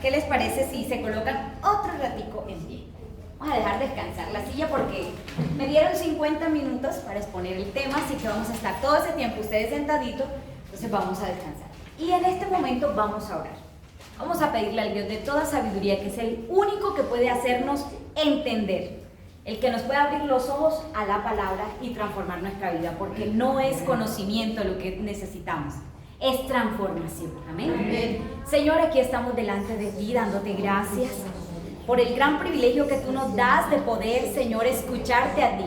¿Qué les parece si se colocan otro ratico en pie? Vamos a dejar descansar la silla porque me dieron 50 minutos para exponer el tema, así que vamos a estar todo ese tiempo ustedes sentaditos, entonces vamos a descansar. Y en este momento vamos a orar. Vamos a pedirle al Dios de toda sabiduría, que es el único que puede hacernos entender, el que nos puede abrir los ojos a la palabra y transformar nuestra vida, porque no es conocimiento lo que necesitamos, es transformación. Amén. Amén. Señor, aquí estamos delante de ti dándote gracias por el gran privilegio que tú nos das de poder, Señor, escucharte a ti.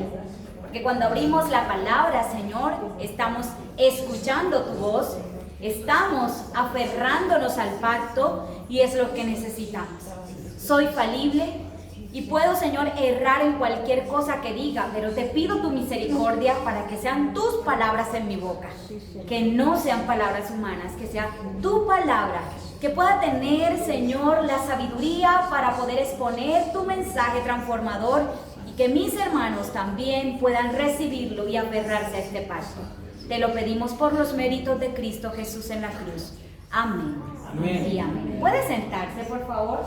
Porque cuando abrimos la palabra, Señor, estamos escuchando tu voz, estamos aferrándonos al pacto y es lo que necesitamos. Soy falible y puedo, Señor, errar en cualquier cosa que diga, pero te pido tu misericordia para que sean tus palabras en mi boca, que no sean palabras humanas, que sea tu palabra, que pueda tener, Señor, la sabiduría para poder exponer tu mensaje transformador y que mis hermanos también puedan recibirlo y aferrarse a este pacto. Te lo pedimos por los méritos de Cristo Jesús en la cruz. Amén. Amén. Y amén. ¿Puede sentarse, por favor?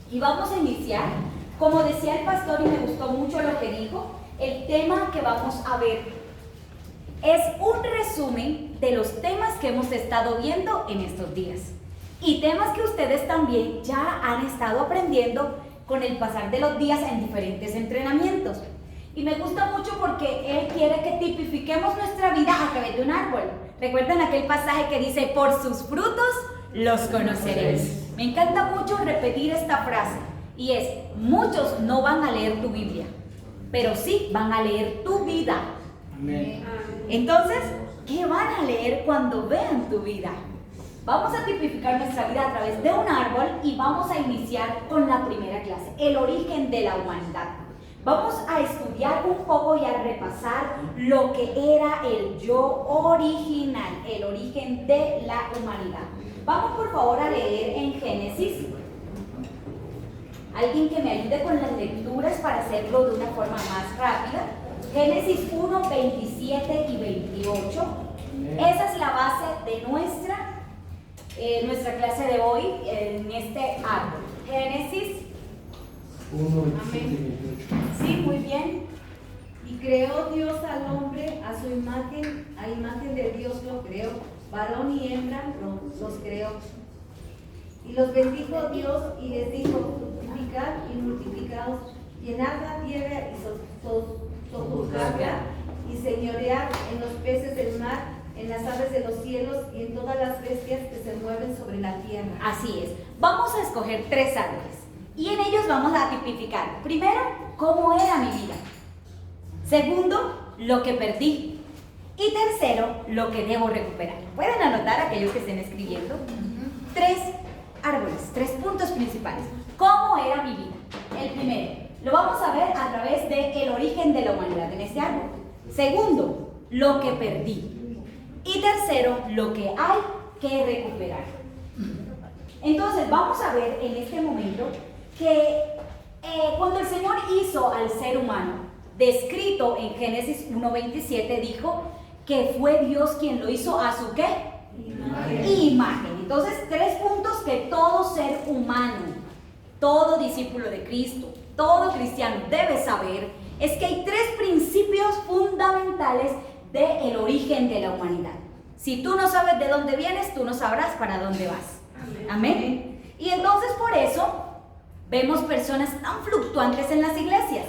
Y vamos a iniciar. Como decía el pastor, y me gustó mucho lo que dijo, el tema que vamos a ver es un resumen de los temas que hemos estado viendo en estos días. Y temas que ustedes también ya han estado aprendiendo con el pasar de los días en diferentes entrenamientos. Y me gusta mucho porque él quiere que tipifiquemos nuestra vida a través de un árbol. ¿Recuerdan aquel pasaje que dice, por sus frutos los conoceréis? Me encanta mucho repetir esta frase. Y es, muchos no van a leer tu Biblia, pero sí van a leer tu vida. Amén. Entonces, ¿qué van a leer cuando vean tu vida? Vamos a tipificar nuestra vida a través de un árbol y vamos a iniciar con la primera clase, el origen de la humanidad. Vamos a estudiar un poco y a repasar lo que era el yo original, el origen de la humanidad. Vamos por favor a leer en Génesis. Alguien que me ayude con las lecturas para hacerlo de una forma más rápida. Génesis 1, 27 y 28. Esa es la base de nuestra clase de hoy en este árbol. Génesis 1, 27 y 28. Sí, muy bien. Y creó Dios al hombre a su imagen, a imagen de Dios lo creó, varón y hembra los creó. Y los bendijo Dios y les dijo, fructificad y multiplicaos, llenad la tierra y sojuzgadla y señoread en los peces del mar, en las aves de los cielos y en todas las bestias que se mueven sobre la tierra. Así es. Vamos a escoger 3 árboles y en ellos vamos a tipificar. Primero, cómo era mi vida. Segundo, lo que perdí. Y tercero, lo que debo recuperar. Pueden anotar aquellos que estén escribiendo. 3 árboles, 3 puntos principales. ¿Cómo era mi vida? El primero, lo vamos a ver a través del origen de la humanidad en este árbol. Segundo, lo que perdí. Y tercero, lo que hay que recuperar. Entonces, vamos a ver en este momento que cuando el Señor hizo al ser humano, descrito en Génesis 1:27, dijo que fue Dios quien lo hizo a su ¿qué? Imagen. Entonces, 3 puntos que todo ser humano, todo discípulo de Cristo, todo cristiano debe saber, es que hay 3 principios fundamentales del origen de la humanidad. Si tú no sabes de dónde vienes, tú no sabrás para dónde vas. Amén. Y entonces por eso vemos personas tan fluctuantes en las iglesias.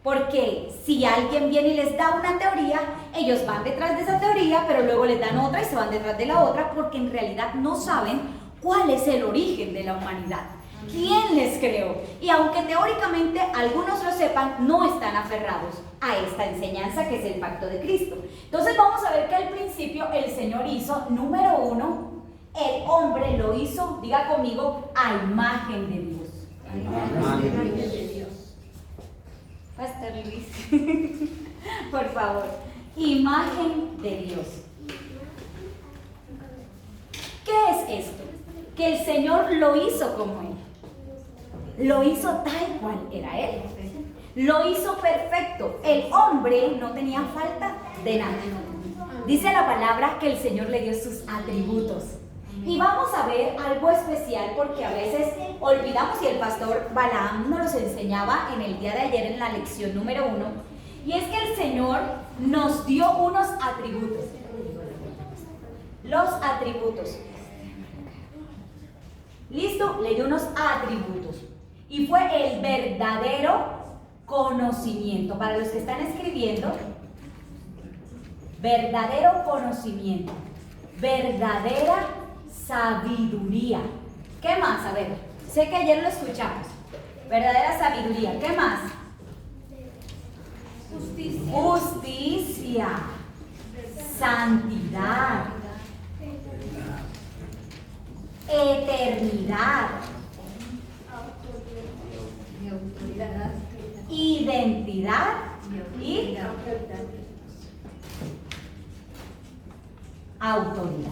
Porque si alguien viene y les da una teoría, ellos van detrás de esa teoría, pero luego les dan otra y se van detrás de la otra, porque en realidad no saben cuál es el origen de la humanidad. ¿Quién les creó? Y aunque teóricamente algunos lo sepan, no están aferrados a esta enseñanza que es el pacto de Cristo. Entonces vamos a ver que al principio el Señor hizo, número 1, el hombre lo hizo, diga conmigo, a imagen de Dios. A imagen de Dios. Pastor Luis, por favor, imagen de Dios. ¿Qué es esto? Que el Señor lo hizo como Él. Lo hizo tal cual era Él. Lo hizo perfecto. El hombre no tenía falta de nada. Dice la palabra que el Señor le dio sus atributos. Y vamos a ver algo especial porque a veces olvidamos, y el pastor Balaam nos los enseñaba en el día de ayer en la lección número 1, y es que el Señor nos dio unos atributos. Los atributos. ¿Listo? Le dio unos atributos. Y fue el verdadero conocimiento. Para los que están escribiendo, verdadero conocimiento, verdadera sabiduría. ¿Qué más? A ver, sé que ayer lo escuchamos. Verdadera sabiduría. ¿Qué más? Justicia. Santidad. Eternidad. Identidad y autoridad.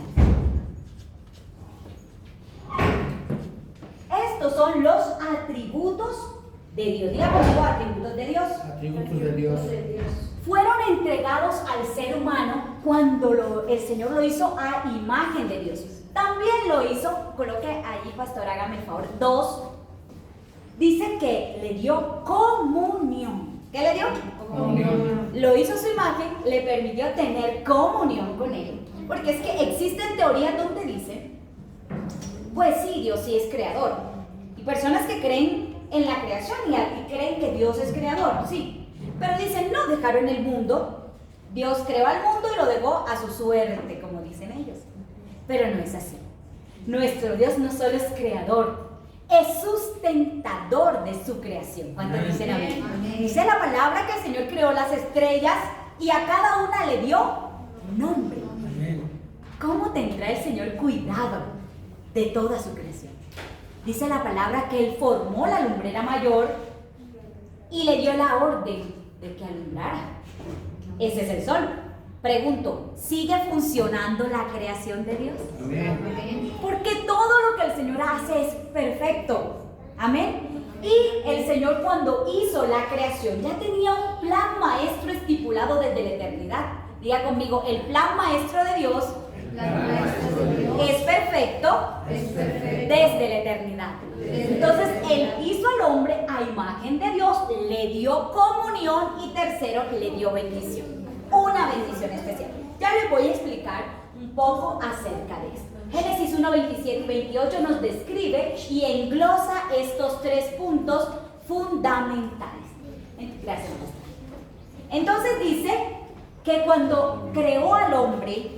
Estos son los atributos de Dios. Diga conmigo, atributos de Dios. Atributos de Dios. Fueron entregados al ser humano cuando el Señor lo hizo a imagen de Dios. También lo hizo, coloque allí, pastor, hágame el favor, 2. Dice que le dio comunión. ¿Qué le dio? Comunión. Lo hizo a su imagen, le permitió tener comunión con Él. Porque es que existen teorías donde dicen, pues sí, Dios sí es creador. Y personas que creen en la creación y creen que Dios es creador, sí. Pero dicen, no, dejaron el mundo. Dios creó al mundo y lo dejó a su suerte, como dicen ellos. Pero no es así. Nuestro Dios no solo es creador, es sustentador de su creación. ¿Cuántos dicen amén? Dice la palabra que el Señor creó las estrellas y a cada una le dio nombre. ¿Cómo tendrá el Señor cuidado de toda su creación? Dice la palabra que Él formó la lumbrera mayor y le dio la orden de que alumbrara. Ese es el sol. Pregunto, ¿sigue funcionando la creación de Dios? Amén. Porque todo lo que el Señor hace es perfecto. Amén. Y el Señor, cuando hizo la creación, ya tenía un plan maestro estipulado desde la eternidad. Diga conmigo, el plan maestro de Dios es perfecto desde la eternidad. Entonces, Él hizo al hombre a imagen de Dios, le dio comunión y tercero, le dio bendición. Una bendición especial. Ya les voy a explicar un poco acerca de esto. Génesis 1, 27 y 28 nos describe y englosa estos 3 puntos fundamentales. Gracias, pastor. Entonces dice que cuando creó al hombre,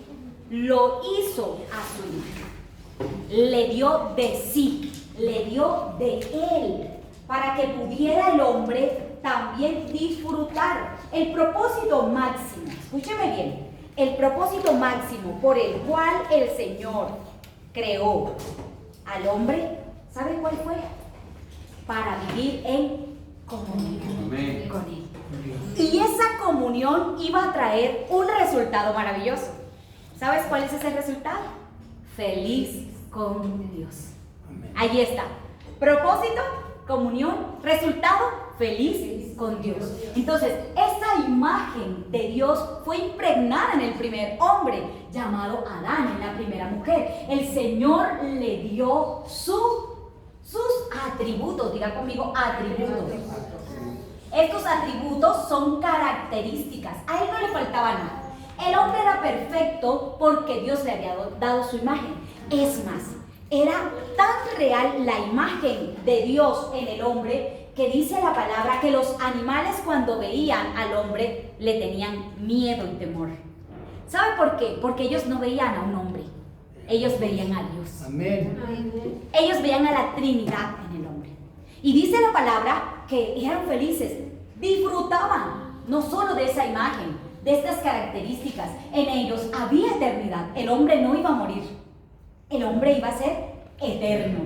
lo hizo a su imagen. Le dio de sí, le dio de él, para que pudiera el hombre también disfrutar. El propósito máximo, escúcheme bien, el propósito máximo por el cual el Señor creó al hombre, ¿sabe cuál fue? Para vivir en comunión con Él. Y esa comunión iba a traer un resultado maravilloso. ¿Sabes cuál es ese resultado? Feliz con Dios. Ahí está. Propósito, comunión, resultado, feliz con Dios. Entonces, esa imagen de Dios fue impregnada en el primer hombre, llamado Adán, en la primera mujer. El Señor le dio sus atributos. Diga conmigo, atributos. Estos atributos son características. A él no le faltaba nada. El hombre era perfecto porque Dios le había dado su imagen. Es más, era tan real la imagen de Dios en el hombre que dice la palabra que los animales, cuando veían al hombre, le tenían miedo y temor. ¿Sabe por qué? Porque ellos no veían a un hombre, ellos veían a Dios. Amén. Ellos veían a la Trinidad en el hombre. Y dice la palabra que eran felices, disfrutaban no solo de esa imagen, de estas características. En ellos había eternidad. El hombre no iba a morir. El hombre iba a ser eterno.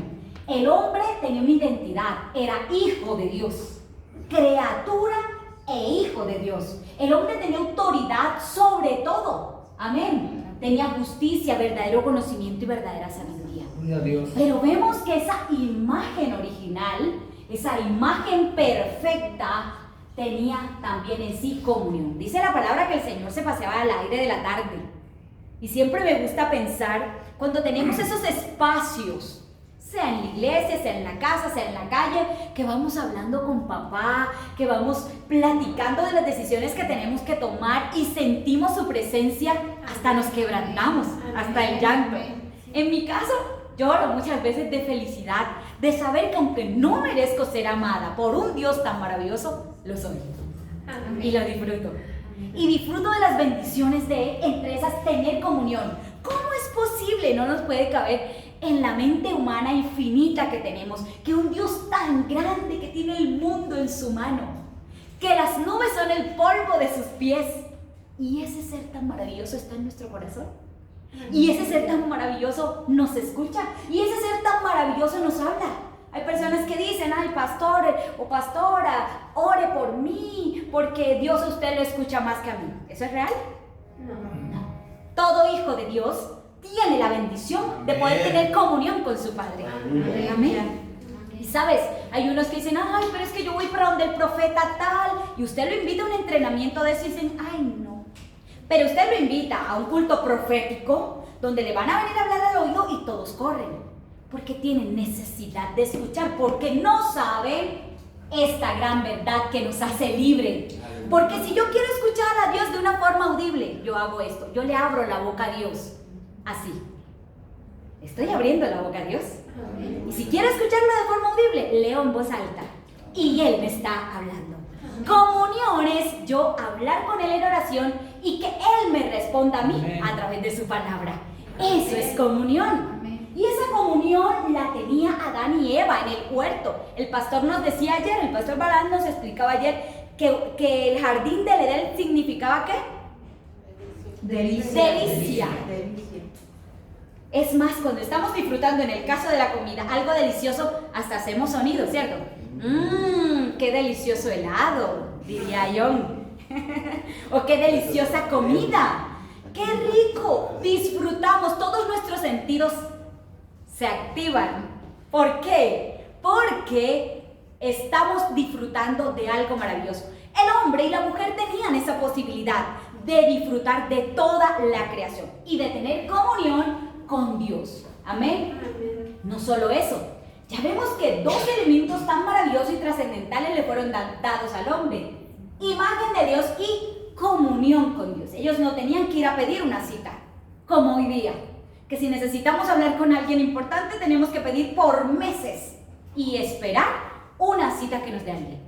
El hombre tenía una identidad. Era hijo de Dios. Criatura e hijo de Dios. El hombre tenía autoridad sobre todo. Amén. Tenía justicia, verdadero conocimiento y verdadera sabiduría. Gloria a Dios. Pero vemos que esa imagen original, esa imagen perfecta, tenía también en sí comunión. Dice la palabra que el Señor se paseaba al aire de la tarde. Y siempre me gusta pensar cuando tenemos esos espacios, sea en la iglesia, sea en la casa, sea en la calle, que vamos hablando con papá, que vamos platicando de las decisiones que tenemos que tomar y sentimos su presencia, hasta nos quebrantamos, hasta el llanto. En mi caso, lloro muchas veces de felicidad, de saber que aunque no merezco ser amada por un Dios tan maravilloso, lo soy. Y lo disfruto. Y disfruto de las bendiciones de Él, entre esas tener comunión. ¿Cómo es posible? No nos puede caber en la mente humana infinita que tenemos, que un Dios tan grande que tiene el mundo en su mano, que las nubes son el polvo de sus pies, y ese ser tan maravilloso está en nuestro corazón, y ese ser tan maravilloso nos escucha, y ese ser tan maravilloso nos habla. Hay personas que dicen, ay, pastor o pastora, ore por mí, porque Dios a usted lo escucha más que a mí. ¿Eso es real? No. Todo hijo de Dios tiene la bendición de poder tener comunión con su Padre. Amén. Y sabes, hay unos que dicen, ay, pero es que yo voy para donde el profeta tal, y usted lo invita a un entrenamiento de eso y dicen, ay, no. Pero usted lo invita a un culto profético donde le van a venir a hablar al oído y todos corren, porque tienen necesidad de escuchar, porque no saben esta gran verdad que nos hace libre. Porque si yo quiero escuchar a Dios de una forma audible, yo hago esto, yo le abro la boca a Dios. Así. Estoy abriendo la boca a Dios. Y si quiero escucharlo de forma audible, leo en voz alta. Y Él me está hablando. Comunión es yo hablar con Él en oración y que Él me responda a mí a través de su palabra. Eso es comunión. Y esa comunión la tenía Adán y Eva en el huerto. El pastor nos decía ayer, el pastor Barán nos explicaba ayer que el jardín del Edén significaba ¿qué? Delicia. Es más, cuando estamos disfrutando, en el caso de la comida, algo delicioso, hasta hacemos sonido, ¿cierto? ¡Qué delicioso helado!, diría John. O ¡qué deliciosa comida! ¡Qué rico! Disfrutamos, todos nuestros sentidos se activan. ¿Por qué? Porque estamos disfrutando de algo maravilloso. El hombre y la mujer tenían esa posibilidad de disfrutar de toda la creación y de tener comunión con Dios. Amén. No solo eso, ya vemos que dos elementos tan maravillosos y trascendentales le fueron dados al hombre: imagen de Dios y comunión con Dios. Ellos no tenían que ir a pedir una cita, como hoy día, que si necesitamos hablar con alguien importante tenemos que pedir por meses y esperar una cita que nos dé alguien.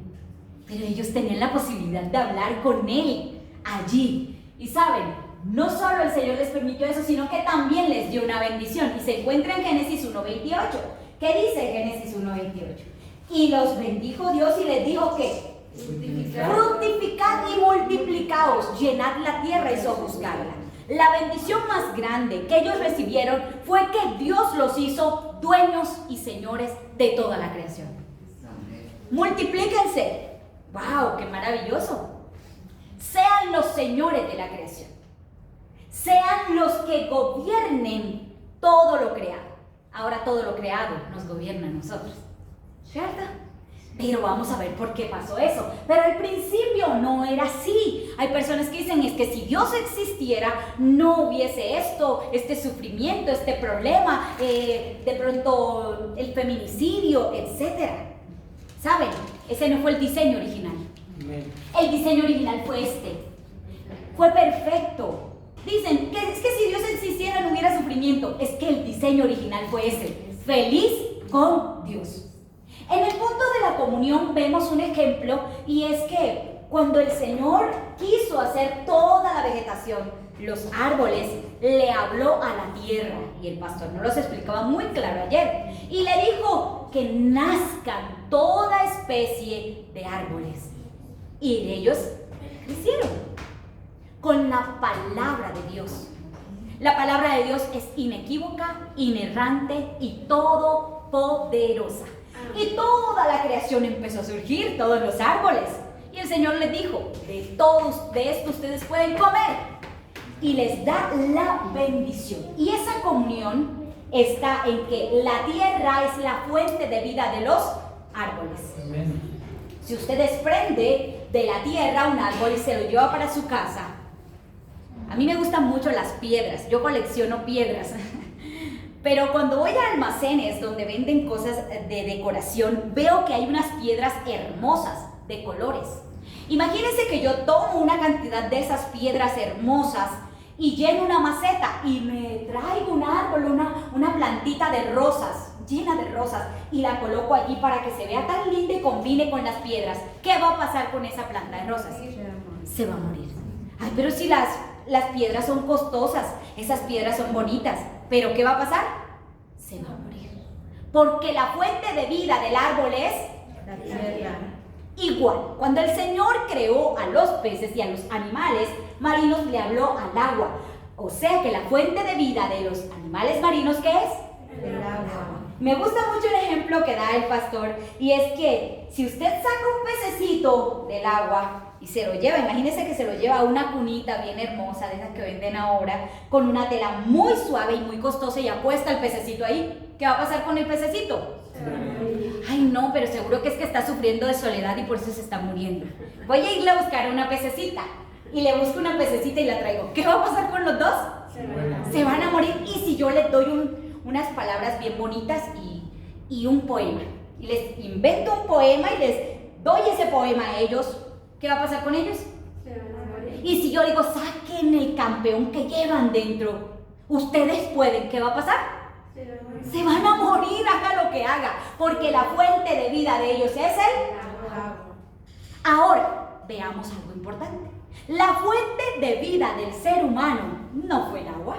Pero ellos tenían la posibilidad de hablar con Él allí. Y saben, no solo el Señor les permitió eso, sino que también les dio una bendición. Y se encuentra en Génesis 1:28. ¿Qué dice Génesis 1:28? Y los bendijo Dios y les dijo que fructificad y multiplicaos, llenad la tierra y sojuzgadla. La bendición más grande que ellos recibieron fue que Dios los hizo dueños y señores de toda la creación. Multiplíquense. ¡Wow! ¡Qué maravilloso! Sean los señores de la creación. Sean los que gobiernen todo lo creado. Ahora todo lo creado nos gobierna a nosotros, ¿cierto? Pero vamos a ver por qué pasó eso. Pero al principio no era así. Hay personas que dicen, es que si Dios existiera, no hubiese esto, este sufrimiento, este problema, de pronto el feminicidio, etc. ¿Saben? Ese no fue el diseño original. El diseño original fue este. Fue perfecto. Dicen que es que si Dios existiera no hubiera sufrimiento. Es que el diseño original fue ese. Feliz con Dios. En el punto de la comunión vemos un ejemplo, y es que cuando el Señor quiso hacer toda la vegetación, los árboles, le habló a la tierra, y el pastor nos los explicaba muy claro ayer, y le dijo que nazcan toda especie de árboles, y ellos crecieron con la palabra de Dios. La palabra de Dios es inequívoca, inerrante y todopoderosa. Y toda la creación empezó a surgir, todos los árboles. Y el Señor les dijo, de esto ustedes pueden comer. Y les da la bendición. Y esa comunión está en que la tierra es la fuente de vida de los árboles. Amén. Si usted desprende de la tierra un árbol y se lo lleva para su casa, a mí me gustan mucho las piedras, yo colecciono piedras. Pero cuando voy a almacenes donde venden cosas de decoración, veo que hay unas piedras hermosas de colores. Imagínense que yo tomo una cantidad de esas piedras hermosas y lleno una maceta y me traigo un árbol, una plantita de rosas, llena de rosas, y la coloco allí para que se vea tan linda y combine con las piedras. ¿Qué va a pasar con esa planta de rosas? Se va a morir. Ay, pero si las piedras son costosas, esas piedras son bonitas, pero ¿qué va a pasar? Se va a morir. Porque la fuente de vida del árbol es La tierra. igual. Cuando el Señor creó a los peces y a los animales marinos, le habló al agua. O sea que la fuente de vida de los animales marinos, ¿qué es? El agua. Me gusta mucho el ejemplo que da el pastor, y es que si usted saca un pececito del agua y se lo lleva, imagínese que se lo lleva a una cunita bien hermosa, de esas que venden ahora, con una tela muy suave y muy costosa, y apuesta el pececito ahí, ¿qué va a pasar con el pececito? Ay, no, pero seguro que es que está sufriendo de soledad y por eso se está muriendo. Voy a irle a buscar una pececita, y le busco una pececita y la traigo. ¿Qué va a pasar con los dos? Se van a morir. Y si yo les doy unas palabras bien bonitas y un poema, y les invento un poema y les doy ese poema a ellos, ¿qué va a pasar con ellos? Y si yo digo, saquen el campeón que llevan dentro, ustedes pueden, ¿qué va a pasar? Se van a morir, haga lo que haga, porque la fuente de vida de ellos es el agua. Ahora, veamos algo importante. La fuente de vida del ser humano no fue el agua,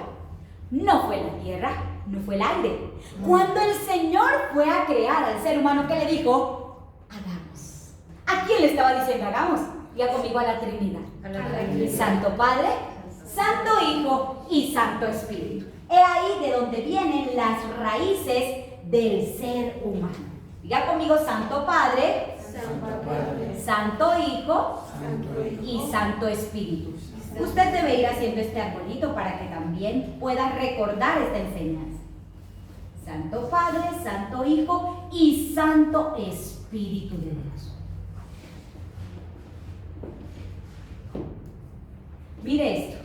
no fue la tierra, no fue el aire. Cuando el Señor fue a crear al ser humano, ¿qué le dijo? Hagamos. ¿A quién le estaba diciendo hagamos? Ya conmigo, a la Trinidad. Santo Padre, Santo Hijo y Santo Espíritu. He ahí de donde vienen las raíces del ser humano. Diga conmigo, Santo Padre, Santo Hijo y Santo Espíritu. Usted debe ir haciendo este arbolito para que también pueda recordar esta enseñanza. Santo Padre, Santo Hijo y Santo Espíritu de Dios. Mire esto.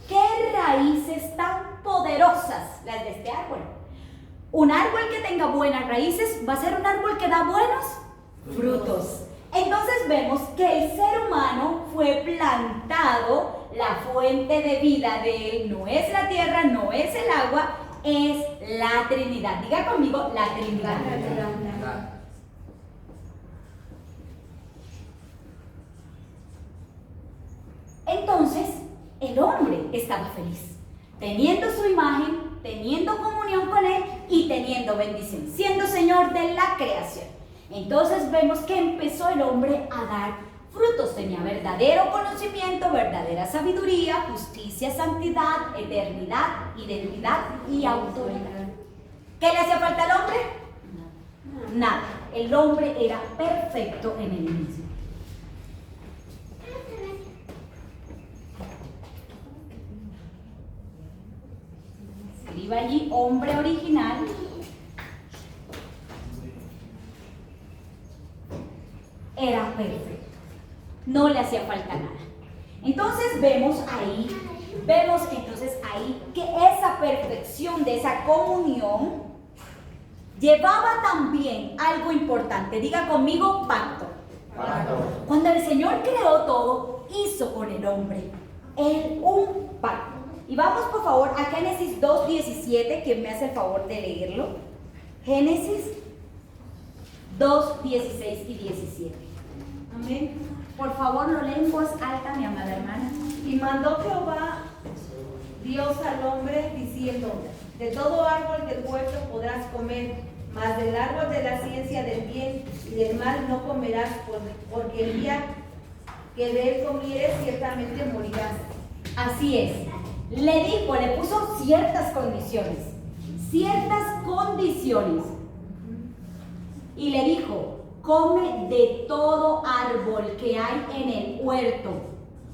¿Qué raíces tan poderosas las de este árbol? Un árbol que tenga buenas raíces va a ser un árbol que da buenos frutos. Entonces vemos que el ser humano fue plantado, la fuente de vida de él no es la tierra, no es el agua, es la Trinidad. Diga conmigo, la Trinidad. Entonces, el hombre estaba feliz, teniendo su imagen, teniendo comunión con él y teniendo bendición, siendo Señor de la creación. Entonces vemos que empezó el hombre a dar frutos. Tenía verdadero conocimiento, verdadera sabiduría, justicia, santidad, eternidad, identidad y autoridad. ¿Qué le hacía falta al hombre? Nada. El hombre era perfecto en el inicio. Escriba allí, hombre original. Era perfecto, no le hacía falta nada. Entonces vemos entonces ahí que esa perfección de esa comunión llevaba también algo importante. Diga conmigo, pacto. Cuando el Señor creó todo, hizo con el hombre un pacto. Y vamos por favor a Génesis 2:17, que me hace el favor de leerlo. Génesis 2:16 y 17. Amén. Por favor, lo leen en voz alta, mi amada hermana. Y mandó Jehová Dios al hombre diciendo: de todo árbol del huerto podrás comer, mas del árbol de la ciencia del bien y del mal no comerás, porque el día que de él comieres ciertamente morirás. Así es. Le dijo, le puso ciertas condiciones. Y le dijo: come de todo árbol que hay en el huerto,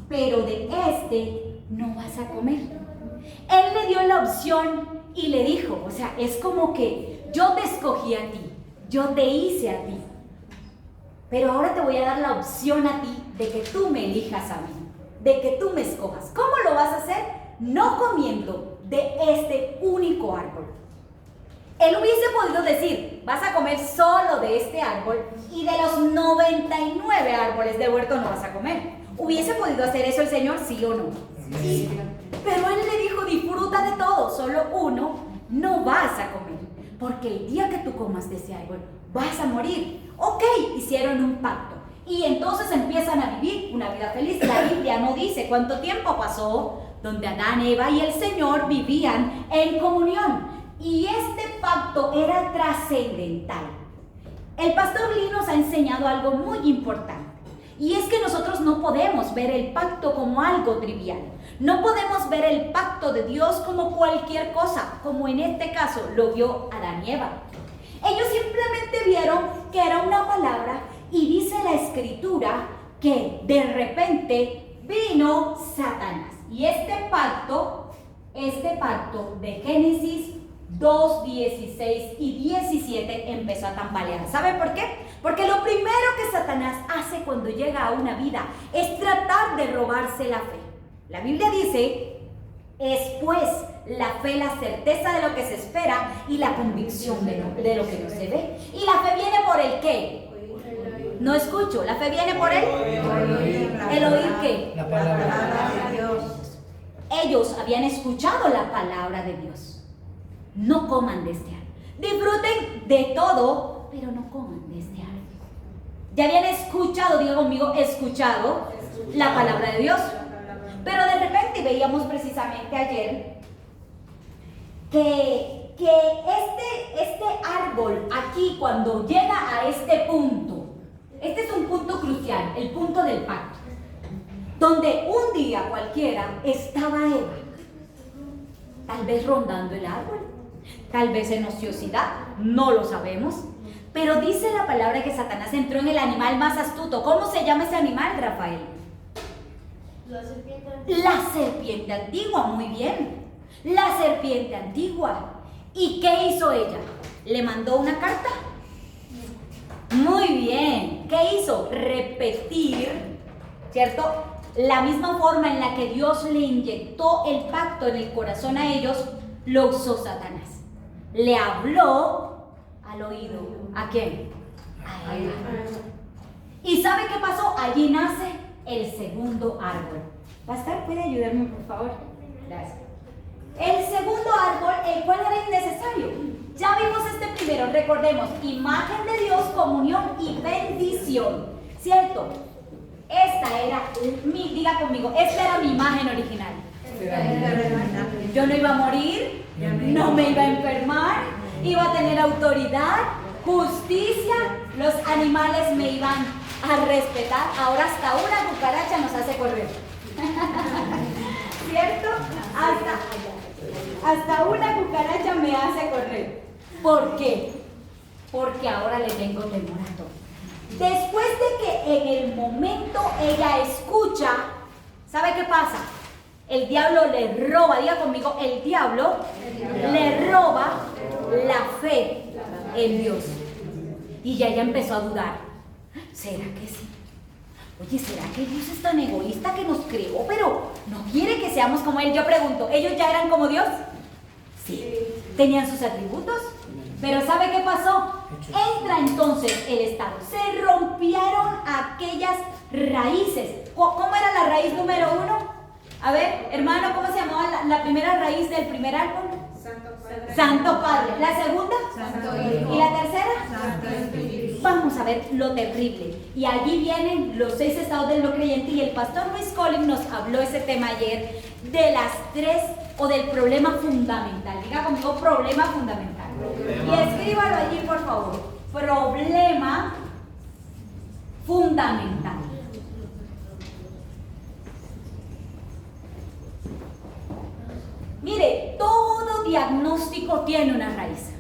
pero de este no vas a comer. Él le dio la opción y le dijo, o sea, es como que yo te escogí a ti, yo te hice a ti, pero ahora te voy a dar la opción a ti de que tú me elijas a mí, de que tú me escojas. ¿Cómo lo vas a hacer? No comiendo de este único árbol. Él hubiese podido decir, vas a comer solo de este árbol y de los 99 árboles del huerto no vas a comer. ¿Hubiese podido hacer eso el Señor, sí o no? Sí. Pero Él le dijo, disfruta de todo, solo uno no vas a comer, porque el día que tú comas de ese árbol vas a morir. Ok, hicieron un pacto y entonces empiezan a vivir una vida feliz. La Biblia no dice cuánto tiempo pasó donde Adán, Eva y el Señor vivían en comunión. Y este pacto era trascendental. El pastor Lee nos ha enseñado algo muy importante. Y es que nosotros no podemos ver el pacto como algo trivial. No podemos ver el pacto de Dios como cualquier cosa, como en este caso lo vio Adán y Eva. Ellos simplemente vieron que era una palabra y dice la Escritura que de repente vino Satanás. Y este pacto de Génesis 2, 16 y 17 empezó a tambalear. ¿Saben por qué? Porque lo primero que Satanás hace cuando llega a una vida es tratar de robarse la fe. La Biblia dice, es pues la fe la certeza de lo que se espera y la convicción de lo que no se ve. ¿Y la fe viene por el qué? No escucho. ¿La fe viene por el oír qué? La palabra de Dios. Ellos habían escuchado la palabra de Dios. No coman de este árbol. Disfruten de todo, pero no coman de este árbol. Ya habían escuchado, diga conmigo, escuchado la palabra de Dios. Pero de repente veíamos precisamente ayer que este árbol aquí, cuando llega a este punto, este es un punto crucial, el punto del pacto, donde un día cualquiera estaba Eva, tal vez rondando el árbol, tal vez en ociosidad, no lo sabemos, pero dice la palabra que Satanás entró en el animal más astuto. ¿Cómo se llama ese animal, Rafael? La serpiente. La serpiente antigua, muy bien. La serpiente antigua. ¿Y qué hizo ella? ¿Le mandó una carta? Muy bien. ¿Qué hizo? Repetir, ¿cierto? La misma forma en la que Dios le inyectó el pacto en el corazón a ellos, lo usó Satanás. Le habló al oído. ¿A quién? A Eva. ¿Y sabe qué pasó? Allí nace el segundo árbol. Pastor, ¿puede ayudarme, por favor? Gracias. El segundo árbol, el cual era innecesario. Ya vimos este primero, recordemos, imagen de Dios, comunión y bendición. ¿Cierto? Esta era diga conmigo, esta era mi imagen original. Yo no iba a morir, no me iba a enfermar, iba a tener autoridad, justicia, los animales me iban a respetar. Ahora hasta una cucaracha nos hace correr. ¿Cierto? Hasta una cucaracha me hace correr. ¿Por qué? Porque ahora le tengo temor a todo. Después de que en el momento ella escucha, ¿sabe qué pasa? El diablo le roba, diga conmigo, el diablo le roba la fe en Dios. Y ya ella empezó a dudar. ¿Será que sí? Oye, ¿será que Dios es tan egoísta que nos creó, pero no quiere que seamos como Él? Yo pregunto, ¿ellos ya eran como Dios? Sí. ¿Tenían sus atributos? Pero ¿sabe qué pasó? Entra entonces el estado. Se rompieron aquellas raíces. ¿Cómo era la raíz número 1? A ver, hermano, ¿cómo se llamaba la primera raíz del primer árbol? Santo Padre. ¿La segunda? Santo Hijo. ¿Y la tercera? Santo Espíritu. Vamos a ver lo terrible. Y allí vienen los 6 estados del no creyente. Y el pastor Luis Collins nos habló ese tema ayer de las 3 o del problema fundamental. Diga conmigo, problema fundamental. Y escríbalo allí, por favor. Problema fundamental. Mire, todo diagnóstico tiene una raíz.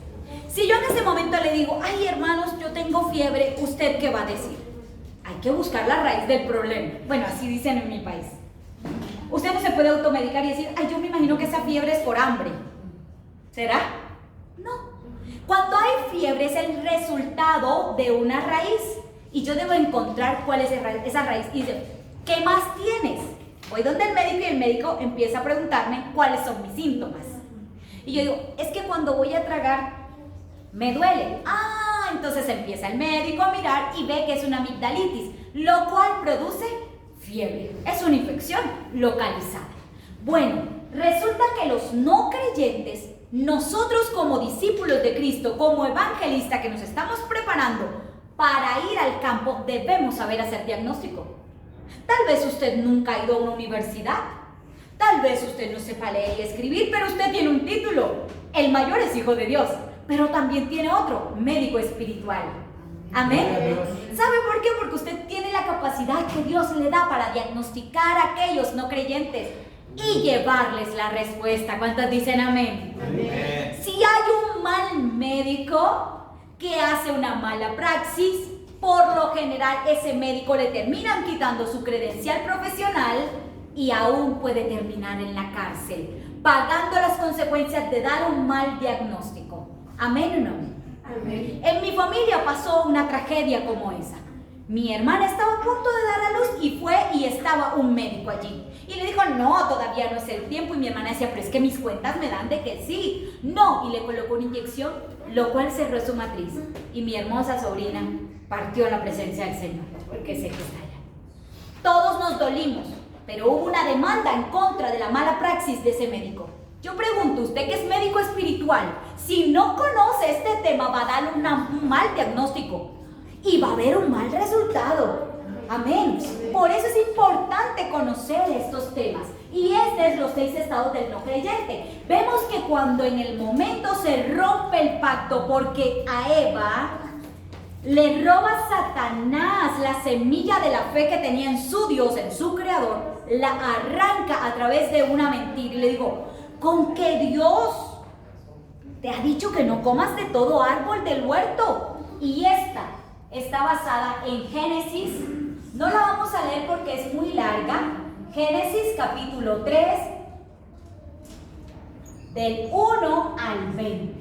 Si yo en ese momento le digo, ay hermanos, yo tengo fiebre, ¿usted qué va a decir? Hay que buscar la raíz del problema. Bueno, así dicen en mi país. Usted no se puede automedicar y decir, ay, yo me imagino que esa fiebre es por hambre. ¿Será? No. Cuando hay fiebre es el resultado de una raíz. Y yo debo encontrar cuál es esa raíz. Y dice, ¿qué más tienes? Voy donde el médico y el médico empieza a preguntarme cuáles son mis síntomas. Y yo digo, es que cuando voy a tragar Me duele. Ah, entonces empieza el médico a mirar y ve que es una amigdalitis, lo cual produce fiebre. Es una infección localizada. Bueno, resulta que los no creyentes, nosotros como discípulos de Cristo, como evangelistas que nos estamos preparando para ir al campo, debemos saber hacer diagnóstico. Tal vez usted nunca ha ido a una universidad, tal vez usted no sepa leer y escribir, pero usted tiene un título. El mayor es hijo de Dios, pero también tiene otro, médico espiritual. Amén. ¿Sabe por qué? Porque usted tiene la capacidad que Dios le da para diagnosticar a aquellos no creyentes y llevarles la respuesta. ¿Cuántos dicen amén? Amén. Si hay un mal médico que hace una mala praxis, por lo general ese médico le terminan quitando su credencial profesional y aún puede terminar en la cárcel, pagando las consecuencias de dar un mal diagnóstico. ¿Amén o no? Amén. En mi familia pasó una tragedia como esa. Mi hermana estaba a punto de dar a luz y fue y estaba un médico allí. Y le dijo, no, todavía no es el tiempo. Y mi hermana decía, pero es que mis cuentas me dan de que sí. No, y le colocó una inyección, lo cual cerró su matriz. Y mi hermosa sobrina partió a la presencia del Señor, porque sé que está allá. Todos nos dolimos, pero hubo una demanda en contra de la mala praxis de ese médico. Yo pregunto, usted que es médico espiritual, si no conoce este tema, va a dar un mal diagnóstico y va a haber un mal resultado. Amén. Por eso es importante conocer estos temas. Y este es los 6 estados del no creyente. Vemos que cuando en el momento se rompe el pacto, porque a Eva le roba Satanás la semilla de la fe que tenía en su Dios, en su Creador, la arranca a través de una mentira y le digo, ¿con qué Dios te ha dicho que no comas de todo árbol del huerto? Y esta está basada en Génesis. No la vamos a leer porque es muy larga. Génesis capítulo 3, del 1 al 20.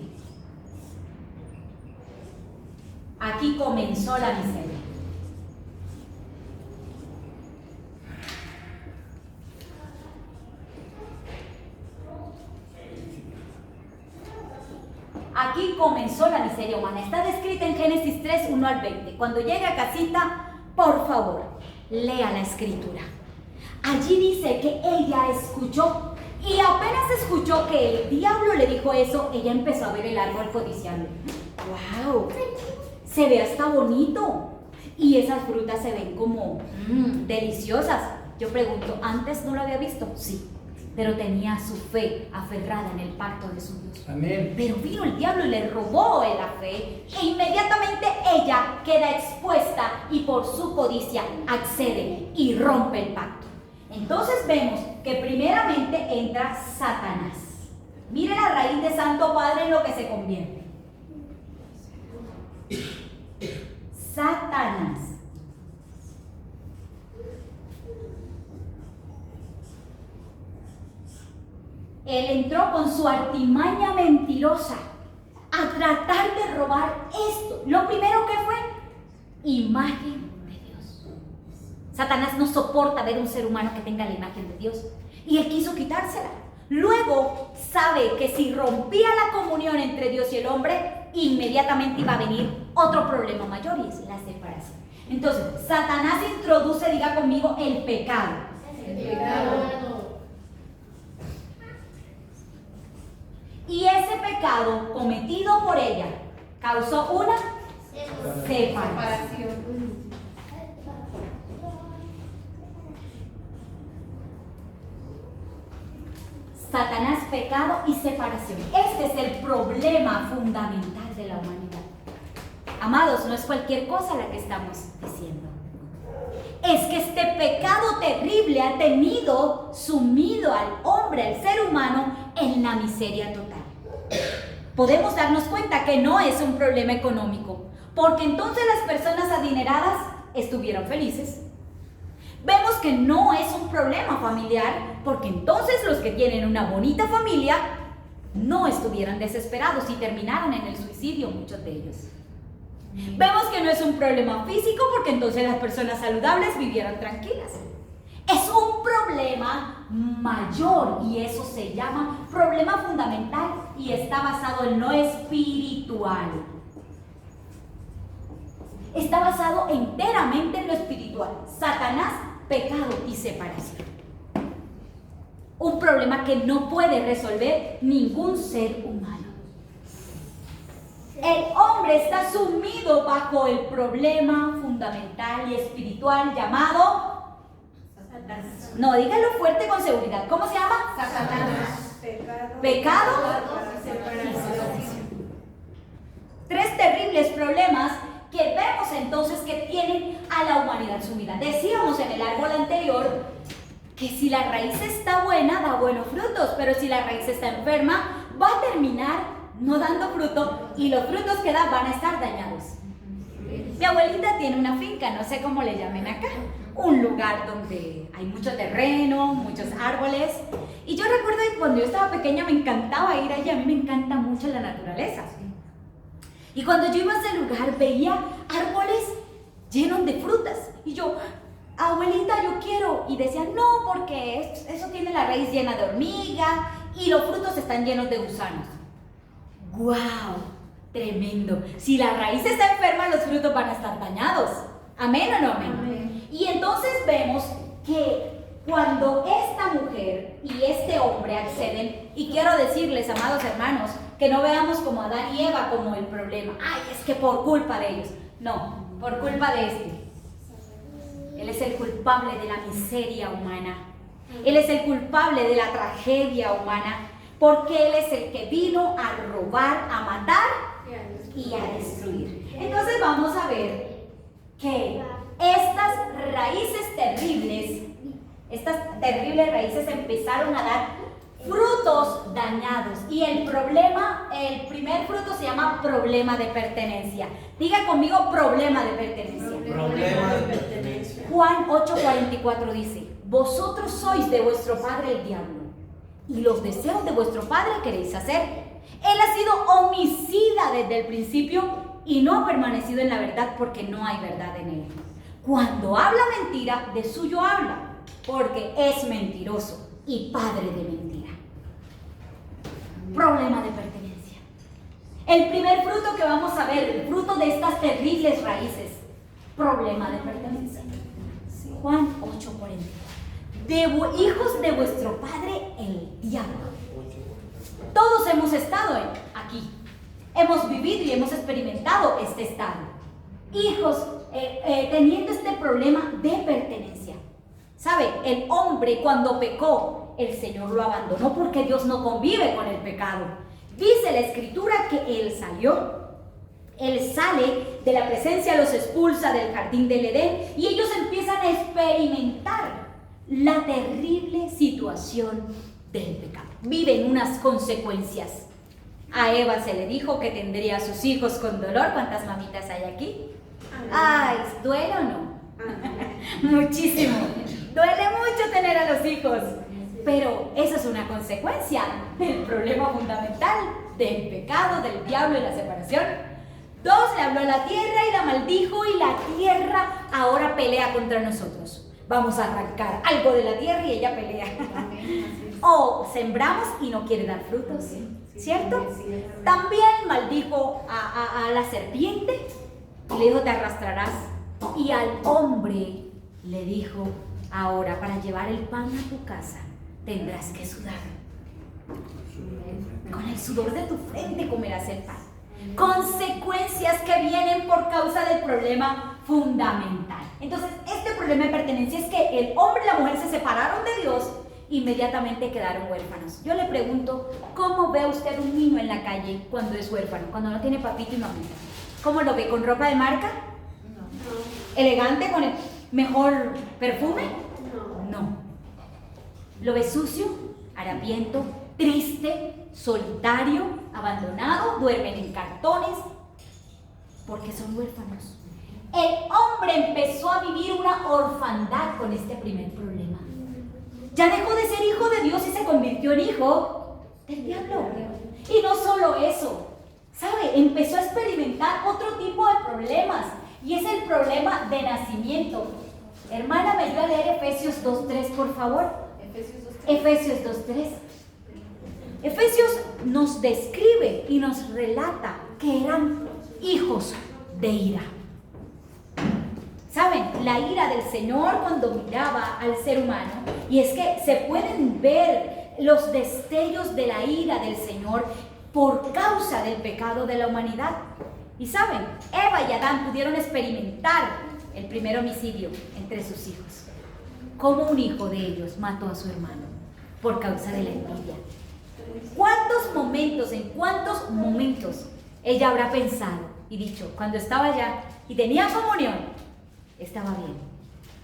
Aquí comenzó la miseria. Aquí comenzó la miseria humana. Está descrita en Génesis 3, 1 al 20. Cuando llegue a casita, por favor, lea la escritura. Allí dice que ella escuchó, y apenas escuchó que el diablo le dijo eso, ella empezó a ver el árbol codiciable. ¡Wow! Se ve hasta bonito. Y esas frutas se ven como deliciosas. Yo pregunto, ¿antes no lo había visto? Sí. Pero tenía su fe aferrada en el pacto de su Dios. Amén. Pero vino el diablo y le robó la fe, e inmediatamente ella queda expuesta y por su codicia accede y rompe el pacto. Entonces vemos que primeramente entra Satanás. Mire la raíz de Santo Padre en lo que se convierte. Satanás. Él entró con su artimaña mentirosa a tratar de robar esto. Lo primero que fue, imagen de Dios. Satanás no soporta ver un ser humano que tenga la imagen de Dios. Y él quiso quitársela. Luego sabe que si rompía la comunión entre Dios y el hombre, inmediatamente iba a venir otro problema mayor y es la separación. Entonces, Satanás introduce, diga conmigo, el pecado. El pecado. Y ese pecado cometido por ella causó una separación. Satanás, pecado y separación. Este es el problema fundamental de la humanidad. Amados, no es cualquier cosa la que estamos diciendo. Es que este pecado terrible ha tenido sumido al hombre, al ser humano, en la miseria total. Podemos darnos cuenta que no es un problema económico, porque entonces las personas adineradas estuvieron felices. Vemos que no es un problema familiar, porque entonces los que tienen una bonita familia no estuvieran desesperados y terminaron en el suicidio, muchos de ellos. Vemos que no es un problema físico, porque entonces las personas saludables vivieran tranquilas. Es un problema mayor y eso se llama problema fundamental y está basado en lo espiritual. Está basado enteramente en lo espiritual. Satanás, pecado y separación. Un problema que no puede resolver ningún ser humano. El hombre está sumido bajo el problema fundamental y espiritual llamado Satanás. No, díganlo fuerte con seguridad. ¿Cómo se llama? Satanás. Pecado y separación. Tres terribles problemas que vemos entonces que tienen a la humanidad sumida. Decíamos en el árbol anterior que si la raíz está buena, da buenos frutos, pero si la raíz está enferma, va a terminar no dando fruto y los frutos que da van a estar dañados. Mi abuelita tiene una finca, no sé cómo le llamen acá, un lugar donde hay mucho terreno, muchos árboles. Y yo recuerdo que cuando yo estaba pequeña me encantaba ir allí, a mí me encanta mucho la naturaleza. Y cuando yo iba a ese lugar veía árboles llenos de frutas. Y yo, abuelita, yo quiero. Y decía, no, porque eso tiene la raíz llena de hormiga y los frutos están llenos de gusanos. ¡Guau! Tremendo. Si la raíz está enferma, los frutos van a estar dañados. ¿Amén o no amén? Amén. Y entonces vemos que cuando esta mujer y este hombre acceden, y quiero decirles, amados hermanos, que no veamos como Adán y Eva como el problema. ¡Ay, es que por culpa de ellos! No, por culpa de este. Él es el culpable de la miseria humana. Él es el culpable de la tragedia humana. Porque Él es el que vino a robar, a matar y a destruir. Entonces vamos a ver que estas terribles raíces empezaron a dar frutos dañados. Y el primer fruto se llama problema de pertenencia. Diga conmigo, problema de pertenencia. Problema de pertenencia. Juan 8:44 dice, vosotros sois de vuestro padre el diablo, y los deseos de vuestro padre queréis hacer. Él ha sido homicida desde el principio y no ha permanecido en la verdad porque no hay verdad en él. Cuando habla mentira, de suyo habla, porque es mentiroso y padre de mentira. Problema de pertenencia. El primer fruto que vamos a ver, el fruto de estas terribles raíces, problema de pertenencia. Juan 8:40. Hijos de vuestro padre el diablo. Todos hemos estado aquí, hemos vivido y hemos experimentado este estado. Hijos teniendo este problema de pertenencia. ¿Sabe? El hombre cuando pecó, el Señor lo abandonó porque Dios no convive con el pecado. Dice la Escritura que Él sale de la presencia, los expulsa del jardín del Edén y ellos empiezan a experimentar la terrible situación del pecado. Viven unas consecuencias. A Eva se le dijo que tendría a sus hijos con dolor. ¿Cuántas mamitas hay aquí? Ay, ¿duele o no? Muchísimo. Duele mucho tener a los hijos. Pero esa es una consecuencia del problema fundamental del pecado, del diablo y la separación. 2, le habló a la tierra y la maldijo y la tierra ahora pelea contra nosotros. Vamos a arrancar algo de la tierra y ella pelea. O sembramos y no quiere dar frutos, ¿cierto? También maldijo a la serpiente y le dijo, te arrastrarás. Y al hombre le dijo, ahora para llevar el pan a tu casa tendrás que sudar. Con el sudor de tu frente comerás el pan. Consecuencias que vienen por causa del problema fundamental. Entonces, este problema de pertenencia es que el hombre y la mujer se separaron de Dios, inmediatamente quedaron huérfanos. Yo le pregunto, ¿cómo ve usted un niño en la calle cuando es huérfano, cuando no tiene papito y mamita? ¿Cómo lo ve? ¿Con ropa de marca? No. ¿Elegante, con el mejor perfume? No. ¿Lo ve sucio, harapiento, triste, solitario, abandonado? ¿Duermen en cartones? Porque son huérfanos. El hombre empezó a vivir una orfandad con este primer problema. Ya dejó de ser hijo de Dios y se convirtió en hijo del diablo. Y no solo eso, ¿sabe? Empezó a experimentar otro tipo de problemas. Y es el problema de nacimiento. Hermana, ¿me ayuda a leer Efesios 2:3, por favor? Efesios 2:3. Efesios nos describe y nos relata que eran hijos de ira. ¿Saben? La ira del Señor cuando miraba al ser humano, y es que se pueden ver los destellos de la ira del Señor por causa del pecado de la humanidad. Y saben, Eva y Adán pudieron experimentar el primer homicidio entre sus hijos. Como un hijo de ellos mató a su hermano por causa de la envidia. En cuántos momentos ella habrá pensado y dicho, cuando estaba allá y tenía comunión, estaba bien.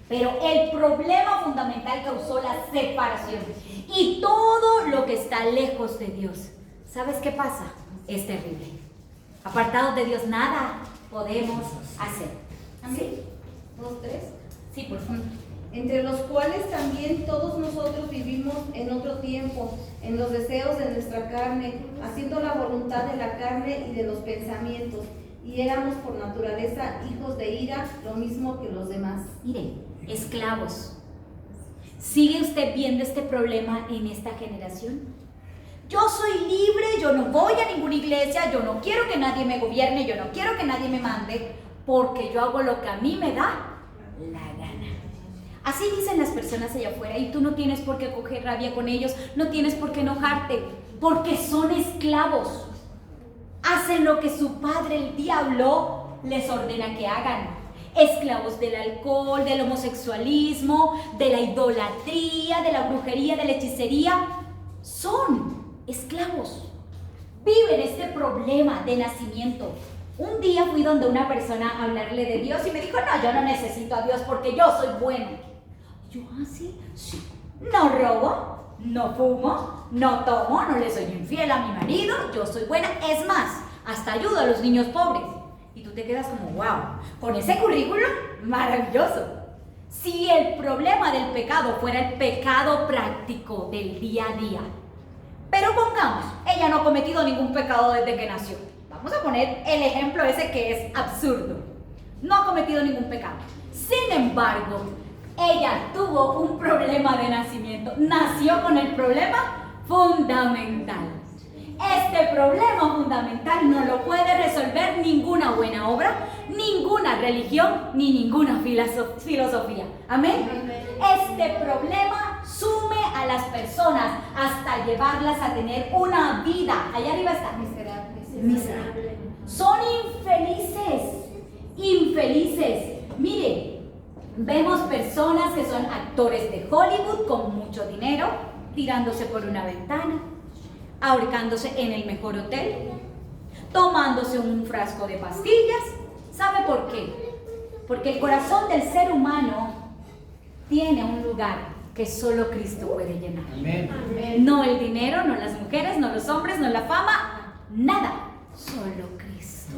Pero el problema fundamental causó la separación. Y todo lo que está lejos de Dios, ¿sabes qué pasa? Es terrible. Apartados de Dios, nada podemos hacer. ¿Sí? 2, 3. Sí, por favor. Entre los cuales también todos nosotros vivimos en otro tiempo, en los deseos de nuestra carne, haciendo la voluntad de la carne y de los pensamientos, y éramos por naturaleza hijos de ira, lo mismo que los demás. Miren, esclavos. ¿Sigue usted viendo este problema en esta generación? Yo soy libre, yo no voy a ninguna iglesia, yo no quiero que nadie me gobierne, yo no quiero que nadie me mande, porque yo hago lo que a mí me da la gana. Así dicen las personas allá afuera, y tú no tienes por qué coger rabia con ellos, no tienes por qué enojarte, porque son esclavos. Hacen lo que su padre, el diablo, les ordena que hagan. Esclavos del alcohol, del homosexualismo, de la idolatría, de la brujería, de la hechicería. Son esclavos. Viven este problema de nacimiento. Un día fui donde una persona a hablarle de Dios y me dijo, no, yo no necesito a Dios porque yo soy bueno. Yo, ¿sí? Sí. No robo, no fumo, no tomo, no le soy infiel a mi marido, yo soy buena. Es más, hasta ayudo a los niños pobres. Y tú te quedas como, wow, con ese currículum, maravilloso. Si el problema del pecado fuera el pecado práctico del día a día, pero pongamos, ella no ha cometido ningún pecado desde que nació. Vamos a poner el ejemplo ese que es absurdo. No ha cometido ningún pecado. Sin embargo, ella tuvo un problema de nacimiento. Nació con el problema fundamental. Este problema fundamental no lo puede resolver ninguna buena obra, ninguna religión, ni ninguna filosofía. ¿Amén? Este problema sume a las personas hasta llevarlas a tener una vida, allá arriba está, miserable. Son infelices. Miren, vemos personas que son actores de Hollywood con mucho dinero, tirándose por una ventana, ahorcándose en el mejor hotel, tomándose un frasco de pastillas. ¿Sabe por qué? Porque el corazón del ser humano tiene un lugar que solo Cristo puede llenar. Amén. No el dinero, no las mujeres, no los hombres, no la fama, nada, solo Cristo.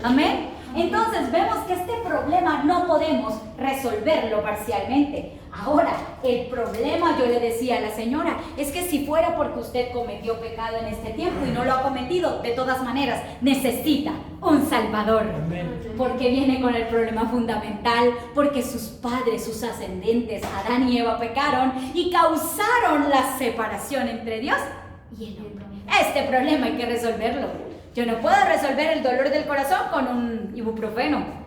Amén. Entonces vemos que este problema no podemos resolverlo parcialmente. Ahora, el problema, yo le decía a la señora, es que si fuera porque usted cometió pecado en este tiempo y no lo ha cometido, de todas maneras, necesita un Salvador. Amén. Porque viene con el problema fundamental, porque sus padres, sus ascendentes, Adán y Eva, pecaron y causaron la separación entre Dios y el hombre. Este problema hay que resolverlo. Yo no puedo resolver el dolor del corazón con un ibuprofeno,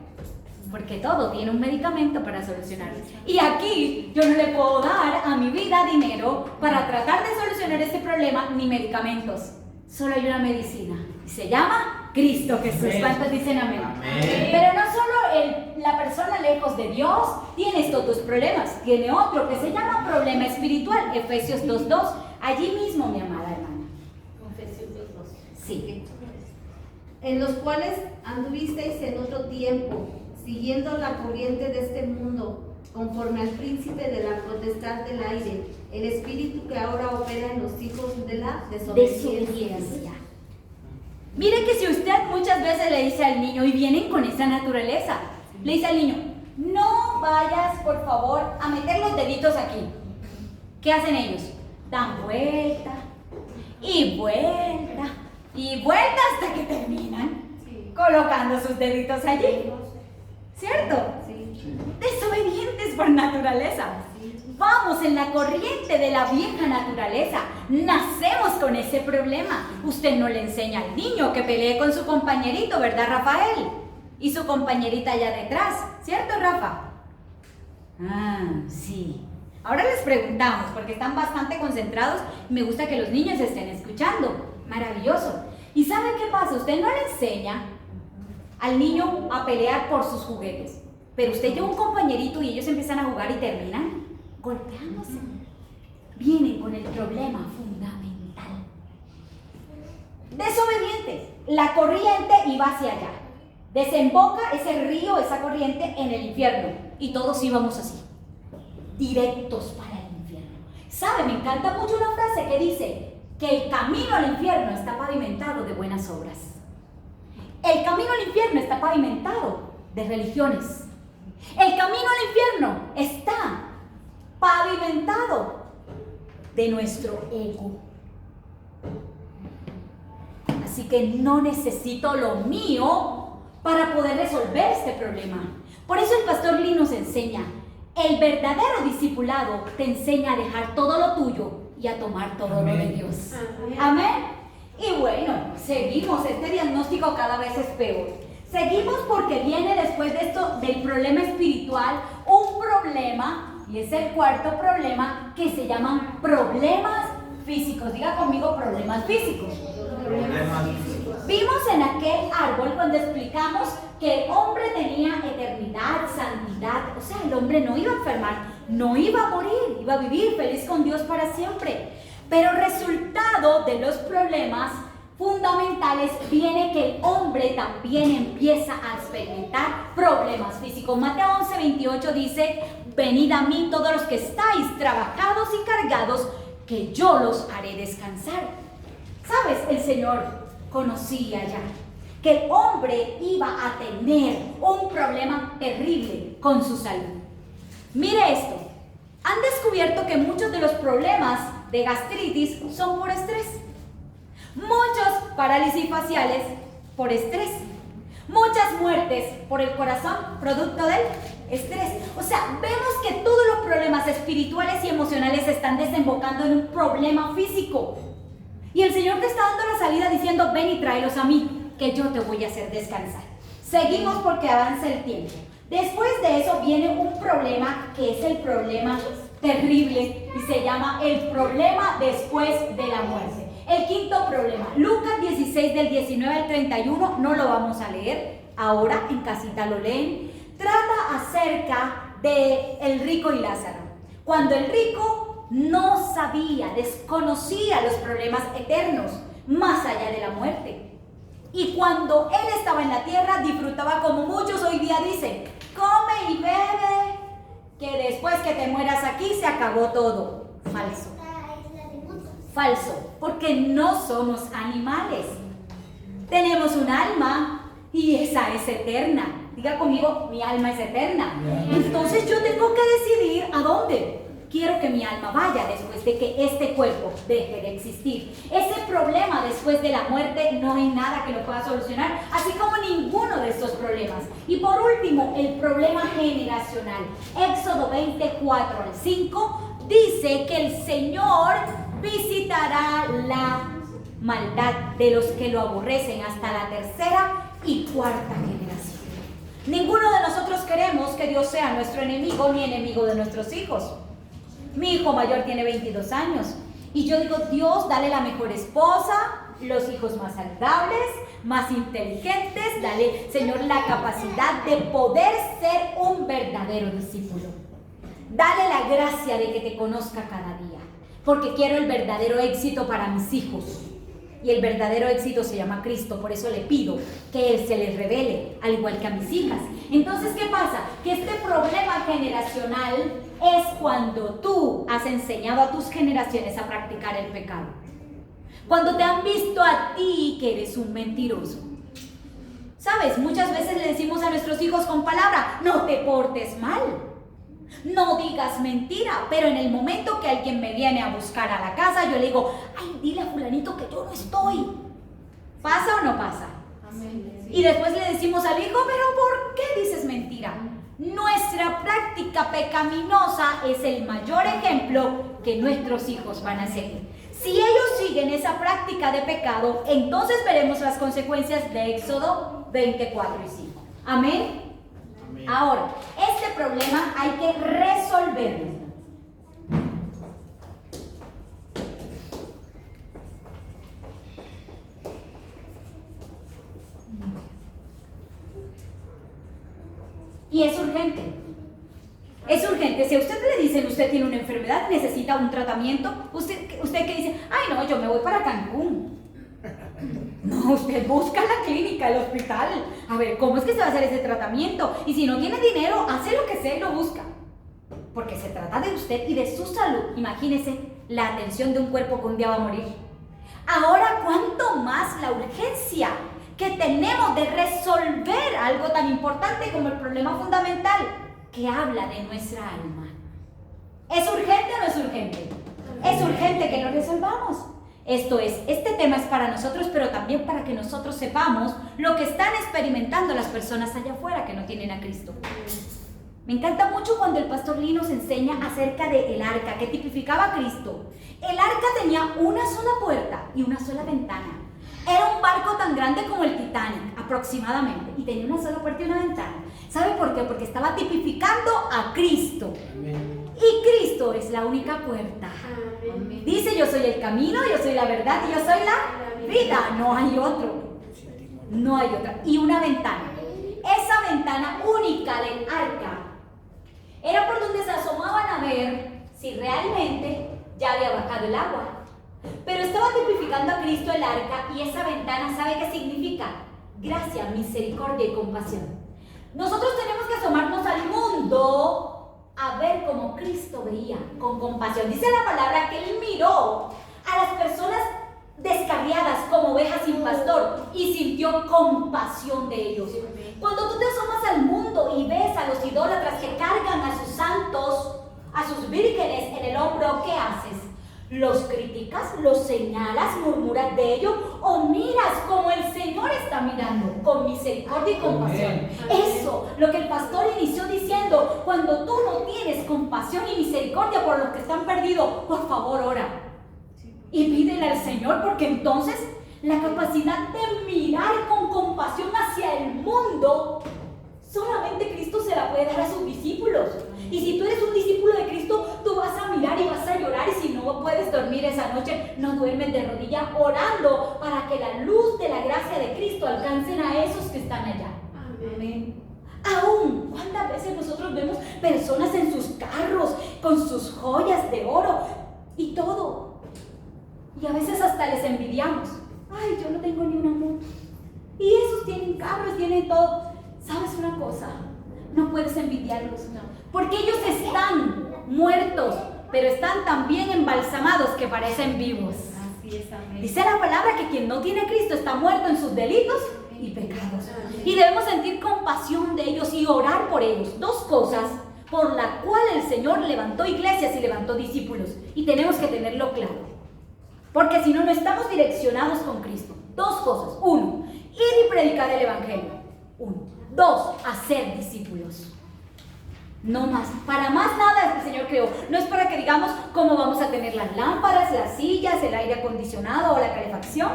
porque todo tiene un medicamento para solucionarlo. Y aquí yo no le puedo dar a mi vida dinero para tratar de solucionar este problema, ni medicamentos. Solo hay una medicina y se llama Cristo Jesús. Amén. ¿Cuántos dicen amén? Amén. Pero no solo la persona lejos de Dios tiene estos dos problemas, tiene otro que se llama problema espiritual, Efesios 2:2. Allí mismo, mi amada hermana. Efesios 2:2. Sí. En los cuales anduvisteis en otro tiempo, siguiendo la corriente de este mundo, conforme al príncipe de la potestad del aire, el espíritu que ahora opera en los hijos de la desobediencia. Mire que si usted muchas veces le dice al niño, y vienen con esa naturaleza, le dice al niño, no vayas por favor a meter los deditos aquí. ¿Qué hacen ellos? Dan vuelta y vuelta y vuelta hasta que terminan colocando sus deditos allí. ¿Cierto? Sí. Desobedientes, por naturaleza. Vamos en la corriente de la vieja naturaleza. Nacemos con ese problema. Usted no le enseña al niño que pelee con su compañerito, ¿verdad, Rafael? Y su compañerita allá detrás, ¿cierto, Rafa? Ah, sí. Ahora les preguntamos, porque están bastante concentrados. Me gusta que los niños estén escuchando. Maravilloso. ¿Y sabe qué pasa? Usted no le enseña al niño a pelear por sus juguetes, pero usted lleva un compañerito y ellos empiezan a jugar y terminan golpeándose. Vienen con el problema fundamental. Desobedientes. La corriente iba hacia allá. Desemboca ese río, esa corriente en el infierno. Y todos íbamos así, directos para el infierno. ¿Sabe? Me encanta mucho una frase que dice que el camino al infierno está pavimentado de buenas obras. El camino al infierno está pavimentado de religiones. El camino al infierno está pavimentado de nuestro ego. Así que no necesito lo mío para poder resolver este problema. Por eso el pastor Lee nos enseña, el verdadero discipulado te enseña a dejar todo lo tuyo y a tomar todo lo de Dios. Amén. Y bueno, seguimos, este diagnóstico cada vez es peor. Seguimos porque viene después de esto, del problema espiritual, un problema, y es el cuarto problema, que se llaman problemas físicos. Diga conmigo, problemas físicos. Vimos en aquel árbol cuando explicamos que el hombre tenía eternidad, santidad, o sea, el hombre no iba a enfermar, no iba a morir, iba a vivir feliz con Dios para siempre. Pero resultado de los problemas fundamentales viene que el hombre también empieza a experimentar problemas físicos. Mateo 11:28 dice, venid a mí todos los que estáis trabajados y cargados, que yo los haré descansar. ¿Sabes? El Señor conocía ya que el hombre iba a tener un problema terrible con su salud. Mire esto, han descubierto que muchos de los problemas de gastritis son por estrés. Muchos parálisis faciales por estrés. Muchas muertes por el corazón, producto del estrés. O sea, vemos que todos los problemas espirituales y emocionales están desembocando en un problema físico. Y el Señor te está dando la salida diciendo, ven y tráelos a mí, que yo te voy a hacer descansar. Seguimos porque avanza el tiempo. Después de eso viene un problema que es el problema terrible y se llama el problema después de la muerte. El quinto problema, Lucas 16 del 19 al 31, no lo vamos a leer, ahora en casita lo leen. Trata acerca de el rico y Lázaro. Cuando el rico no sabía, desconocía los problemas eternos más allá de la muerte. Y cuando él estaba en la tierra, disfrutaba como muchos hoy día dicen, come y bebe, que después que te mueras aquí se acabó todo. Falso. Falso, porque no somos animales. Tenemos un alma y esa es eterna. Diga conmigo, mi alma es eterna. Entonces yo tengo que decidir a dónde quiero que mi alma vaya después de que este cuerpo deje de existir. Ese problema después de la muerte no hay nada que lo pueda solucionar, así como ninguno de estos problemas. Y por último, el problema generacional. Éxodo 24 al 5 dice que el Señor visitará la maldad de los que lo aborrecen hasta la tercera y cuarta generación. Ninguno de nosotros queremos que Dios sea nuestro enemigo ni enemigo de nuestros hijos. Mi hijo mayor tiene 22 años y yo digo, Dios, dale la mejor esposa, los hijos más saludables, más inteligentes, dale, Señor, la capacidad de poder ser un verdadero discípulo. Dale la gracia de que te conozca cada día, porque quiero el verdadero éxito para mis hijos. Y el verdadero éxito se llama Cristo, por eso le pido que Él se les revele, al igual que a mis hijas. Entonces, ¿qué pasa? Que este problema generacional es cuando tú has enseñado a tus generaciones a practicar el pecado. Cuando te han visto a ti que eres un mentiroso. ¿Sabes? Muchas veces le decimos a nuestros hijos con palabra, no te portes mal. No digas mentira, pero en el momento que alguien me viene a buscar a la casa, yo le digo, ay, dile a fulanito que yo no estoy. ¿Pasa o no pasa? Amén. Y después le decimos al hijo, pero ¿por qué dices mentira? Nuestra práctica pecaminosa es el mayor ejemplo que nuestros hijos van a seguir. Si ellos siguen esa práctica de pecado, entonces veremos las consecuencias de Éxodo 24 y 5. Amén. Amén. Ahora, este problema hay que resolverlo. Y es urgente. Es urgente. Si a usted le dicen usted tiene una enfermedad, necesita un tratamiento, usted que dice, ay no, yo me voy para Cancún. No, usted busca la clínica, el hospital. A ver, ¿cómo es que se va a hacer ese tratamiento? Y si no tiene dinero, hace lo que sea y lo busca. Porque se trata de usted y de su salud. Imagínese la atención de un cuerpo que un día va a morir. Ahora, ¿cuánto más la urgencia que tenemos de resolver algo tan importante como el problema fundamental que habla de nuestra alma? ¿Es urgente o no es urgente? Es urgente que lo resolvamos. Esto es, este tema es para nosotros, pero también para que nosotros sepamos lo que están experimentando las personas allá afuera que no tienen a Cristo. Me encanta mucho cuando el pastor Lee nos enseña acerca del arca que tipificaba a Cristo. El arca tenía una sola puerta y una sola ventana. Era un barco tan grande como el Titanic, aproximadamente, y tenía una sola puerta y una ventana. ¿Sabe por qué? Porque estaba tipificando a Cristo. Amén. Y Cristo es la única puerta. Amén. Dice, yo soy el camino, yo soy la verdad y yo soy la vida. No hay otro. No hay otra. Y una ventana. Esa ventana única del arca era por donde se asomaban a ver si realmente ya había bajado el agua. Pero estaba tipificando a Cristo el arca, y esa ventana, ¿sabe qué significa? Gracia, misericordia y compasión. Nosotros tenemos que asomarnos al mundo a ver cómo Cristo veía, con compasión. Dice la palabra que Él miró a las personas descarriadas como ovejas sin pastor y sintió compasión de ellos. Cuando tú te asomas al mundo y ves a los idólatras que cargan a sus santos, a sus vírgenes en el hombro, ¿qué haces? ¿Los criticas? ¿Los señalas? ¿Murmuras de ellos? ¿O miras como el Señor está mirando, con misericordia y compasión? Eso, lo que el pastor inició diciendo, cuando tú no tienes compasión y misericordia por los que están perdidos, por favor ora y pídele al Señor, porque entonces la capacidad de mirar con compasión hacia el mundo, solamente Cristo se la puede dar a sus discípulos. Y si tú eres un discípulo de Cristo, tú vas a mirar y vas a llorar, y si no puedes dormir esa noche, no duermes de rodillas orando para que la luz de la gracia de Cristo alcancen a esos que están allá. Amén. Aún, ¿cuántas veces nosotros vemos personas en sus carros con sus joyas de oro y todo? Y a veces hasta les envidiamos. Ay, yo no tengo ni una moto. Y esos tienen carros, tienen todo. ¿Sabes una cosa? No puedes envidiarlos, no. Porque ellos están muertos, pero están tan bien embalsamados que parecen vivos. Así es, amén. Dice la palabra que quien no tiene a Cristo está muerto en sus delitos y pecados. Y debemos sentir compasión de ellos y orar por ellos. Dos cosas por la cual el Señor levantó iglesias y levantó discípulos. Y tenemos que tenerlo claro. Porque si no, no estamos direccionados con Cristo. Dos cosas. Uno, ir y predicar el Evangelio. Uno. Dos, hacer discípulos. No más. Para más nada el Señor creó. No es para que digamos cómo vamos a tener las lámparas, las sillas, el aire acondicionado o la calefacción.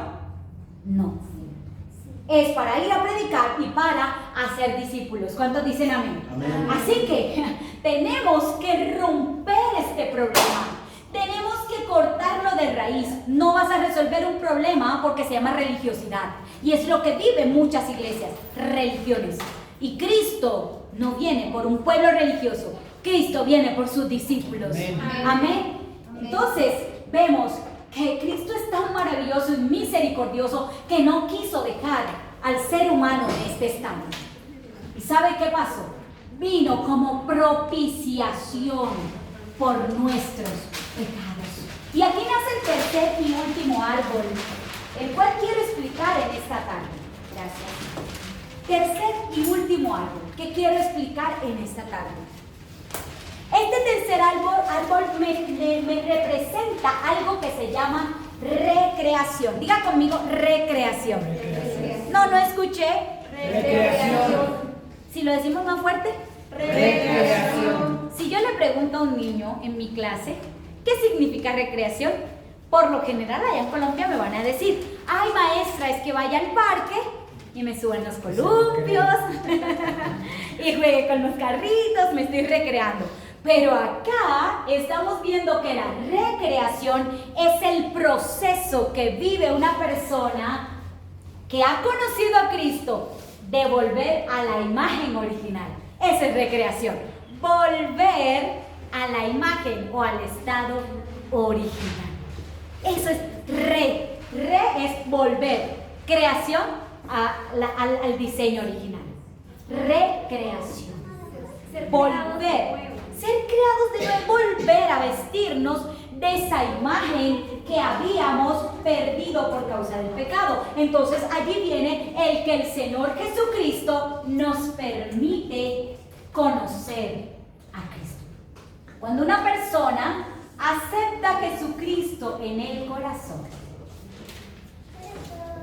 No. Es para ir a predicar y para hacer discípulos. ¿Cuántos dicen amén? Amén. Así que tenemos que romper este problema. Tenemos que cortarlo de raíz. No vas a resolver un problema porque se llama religiosidad. Y es lo que viven muchas iglesias, religiones. Y Cristo no viene por un pueblo religioso. Cristo viene por sus discípulos. Amén. Amén. Entonces, vemos que Cristo es tan maravilloso y misericordioso que no quiso dejar al ser humano en este estado. ¿Y sabe qué pasó? Vino como propiciación por nuestros pecados. Y aquí nace el tercer y último árbol, el cual quiero explicar en esta tarde. Gracias. Tercer y último árbol que quiero explicar en esta tarde. Este tercer árbol me representa algo que se llama recreación. Diga conmigo, recreación. Recreación. No escuché. Recreación. Si lo decimos más fuerte. Recreación. Si yo le pregunto a un niño en mi clase, ¿qué significa recreación? Por lo general allá en Colombia me van a decir, ay maestra, es que vaya al parque y me subo en los columpios y juegue con los carritos, me estoy recreando. Pero acá estamos viendo que la recreación es el proceso que vive una persona que ha conocido a Cristo de volver a la imagen original. Eso es recreación. Volver a la imagen o al estado original. Eso es re. Re es volver. Creación al diseño original. Recreación. Volver. Ser creados de nuevo, volver a vestirnos de esa imagen que habíamos perdido por causa del pecado. Entonces allí viene el que el Señor Jesucristo nos permite conocer a Cristo. Cuando una persona acepta a Jesucristo en el corazón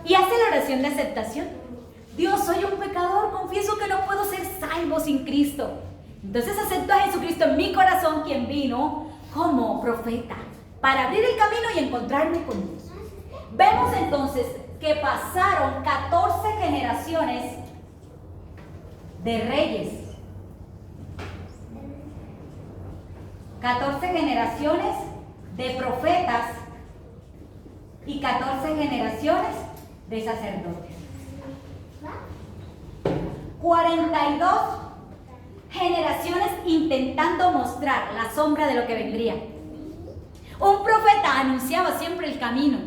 y hace la oración de aceptación, Dios, soy un pecador, confieso que no puedo ser salvo sin Cristo. Entonces acepto a Jesucristo en mi corazón, quien vino como profeta para abrir el camino y encontrarme con Dios. Vemos entonces que pasaron 14 generaciones de reyes, 14 generaciones de profetas y 14 generaciones de sacerdotes. 42 generaciones intentando mostrar la sombra de lo que vendría. Un profeta anunciaba siempre el camino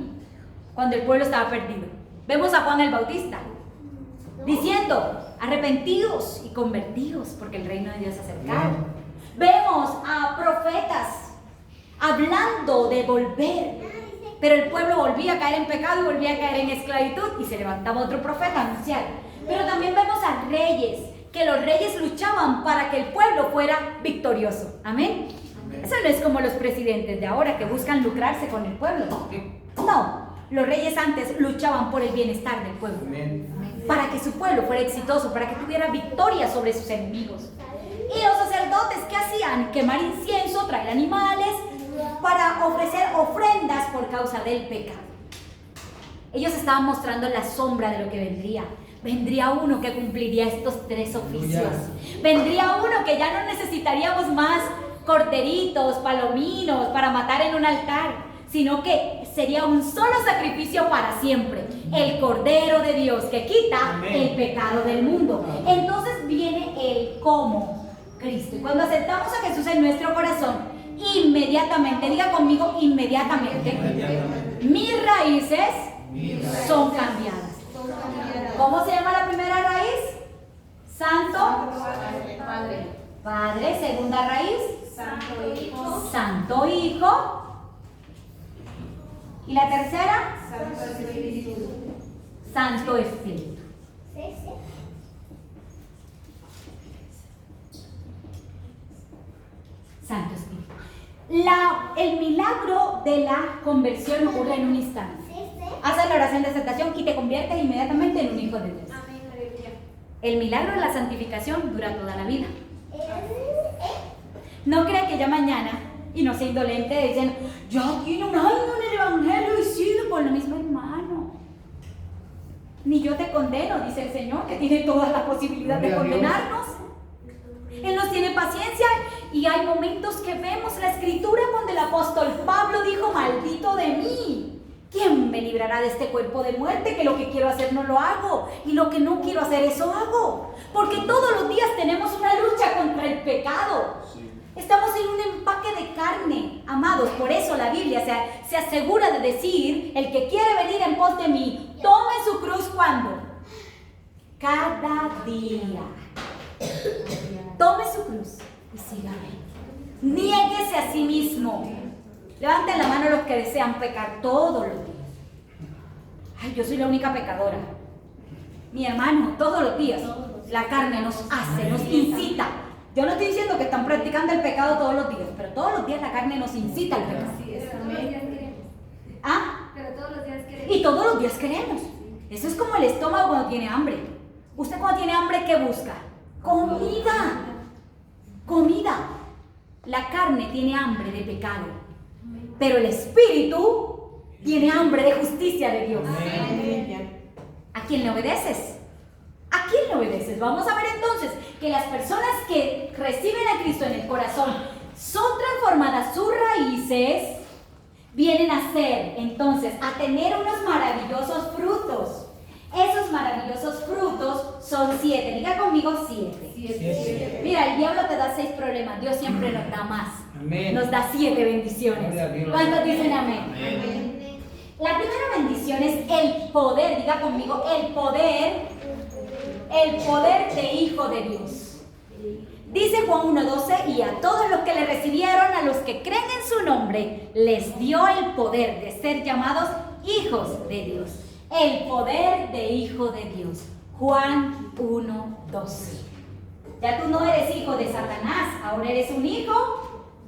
cuando el pueblo estaba perdido. Vemos a Juan el Bautista diciendo, arrepentidos y convertidos porque el reino de Dios se ha acercado. Vemos a profetas hablando de volver, pero el pueblo volvía a caer en pecado y volvía a caer en esclavitud y se levantaba otro profeta a anunciar. Pero también vemos a reyes, que los reyes luchaban para que el pueblo fuera victorioso. Amén. Eso no es como los presidentes de ahora que buscan lucrarse con el pueblo. No, los reyes antes luchaban por el bienestar del pueblo. Para que su pueblo fuera exitoso, para que tuviera victoria sobre sus enemigos. Y los sacerdotes, ¿qué hacían? Quemar incienso, traer animales para ofrecer ofrendas por causa del pecado. Ellos estaban mostrando la sombra de lo que vendría. Vendría uno que cumpliría estos 3 oficios. Vendría uno que ya no necesitaríamos más corderitos, palominos para matar en un altar, sino que sería un solo sacrificio para siempre. El Cordero de Dios que quita el pecado del mundo. Entonces viene el cómo Cristo. Y cuando aceptamos a Jesús en nuestro corazón, inmediatamente, diga conmigo, inmediatamente, mis raíces son cambiadas. ¿Cómo se llama la primera raíz? Santo Padre. Segunda raíz, Santo Hijo. Y la tercera, Santo Espíritu. Santo Espíritu. El milagro de la conversión ocurre en un instante. Haces la oración de aceptación y te conviertes inmediatamente en un hijo de Dios. El milagro de la santificación dura toda la vida. No crea que ya mañana, y no sea indolente, dicen, ya tiene un año en el Evangelio y sigue con lo mismo, hermano. Ni yo te condeno, dice el Señor, que tiene toda la posibilidad de condenarnos. Él nos tiene paciencia y hay momentos que vemos la Escritura donde el apóstol Pablo dijo, maldito de mí. ¿Quién me librará de este cuerpo de muerte? Que lo que quiero hacer no lo hago y lo que no quiero hacer eso hago. Porque todos los días tenemos una lucha contra el pecado. Estamos en un empaque de carne, amados. Por eso la Biblia se asegura de decir, el que quiere venir en pos de mí, tome su cruz ¿cuándo? Cada día. Tome su cruz y sígame. Niéguese a sí mismo. Levanten la mano los que desean pecar todos los días. Ay, yo soy la única pecadora. Mi hermano, todos los días la carne nos hace, nos incita. Yo no estoy diciendo que están practicando el pecado todos los días, pero todos los días la carne nos incita al pecado. ¿Ah? Pero todos los días queremos. Y todos los días queremos. Eso es como el estómago cuando tiene hambre. Usted cuando tiene hambre, ¿qué busca? Comida. comida. La carne tiene hambre de pecado, pero el espíritu tiene hambre de justicia de Dios. ¿A quién le obedeces? ¿A quién le obedeces? Vamos a ver entonces que las personas que reciben a Cristo en el corazón son transformadas, sus raíces vienen a ser, entonces, a tener unos maravillosos frutos. Esos maravillosos frutos son 7. Diga conmigo 7. Mira, el diablo te da 6 problemas. Dios siempre nos da más. Amén. Nos da 7 bendiciones. ¿Cuántos dicen amén? Amén. La primera bendición es el poder. Diga conmigo, el poder de hijo de Dios. Dice Juan 1:12, y a todos los que le recibieron, a los que creen en su nombre, les dio el poder de ser llamados hijos de Dios. El poder de hijo de Dios. Juan 1:12. Ya tú no eres hijo de Satanás, ahora eres un hijo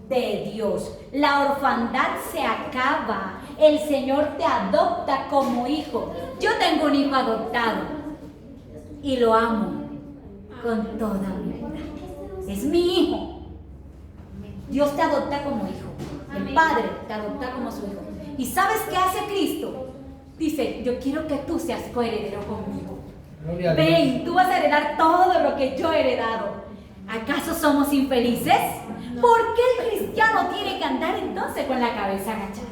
de Dios. La orfandad se acaba. El Señor te adopta como hijo. Yo tengo un hijo adoptado y lo amo con toda mi vida. Es mi hijo. Dios te adopta como hijo. El Padre te adopta como su hijo. ¿Y sabes qué hace Cristo? Dice, yo quiero que tú seas coheredero conmigo. Ven, tú vas a heredar todo lo que yo he heredado. ¿Acaso somos infelices? ¿Por qué el cristiano tiene que andar entonces con la cabeza agachada?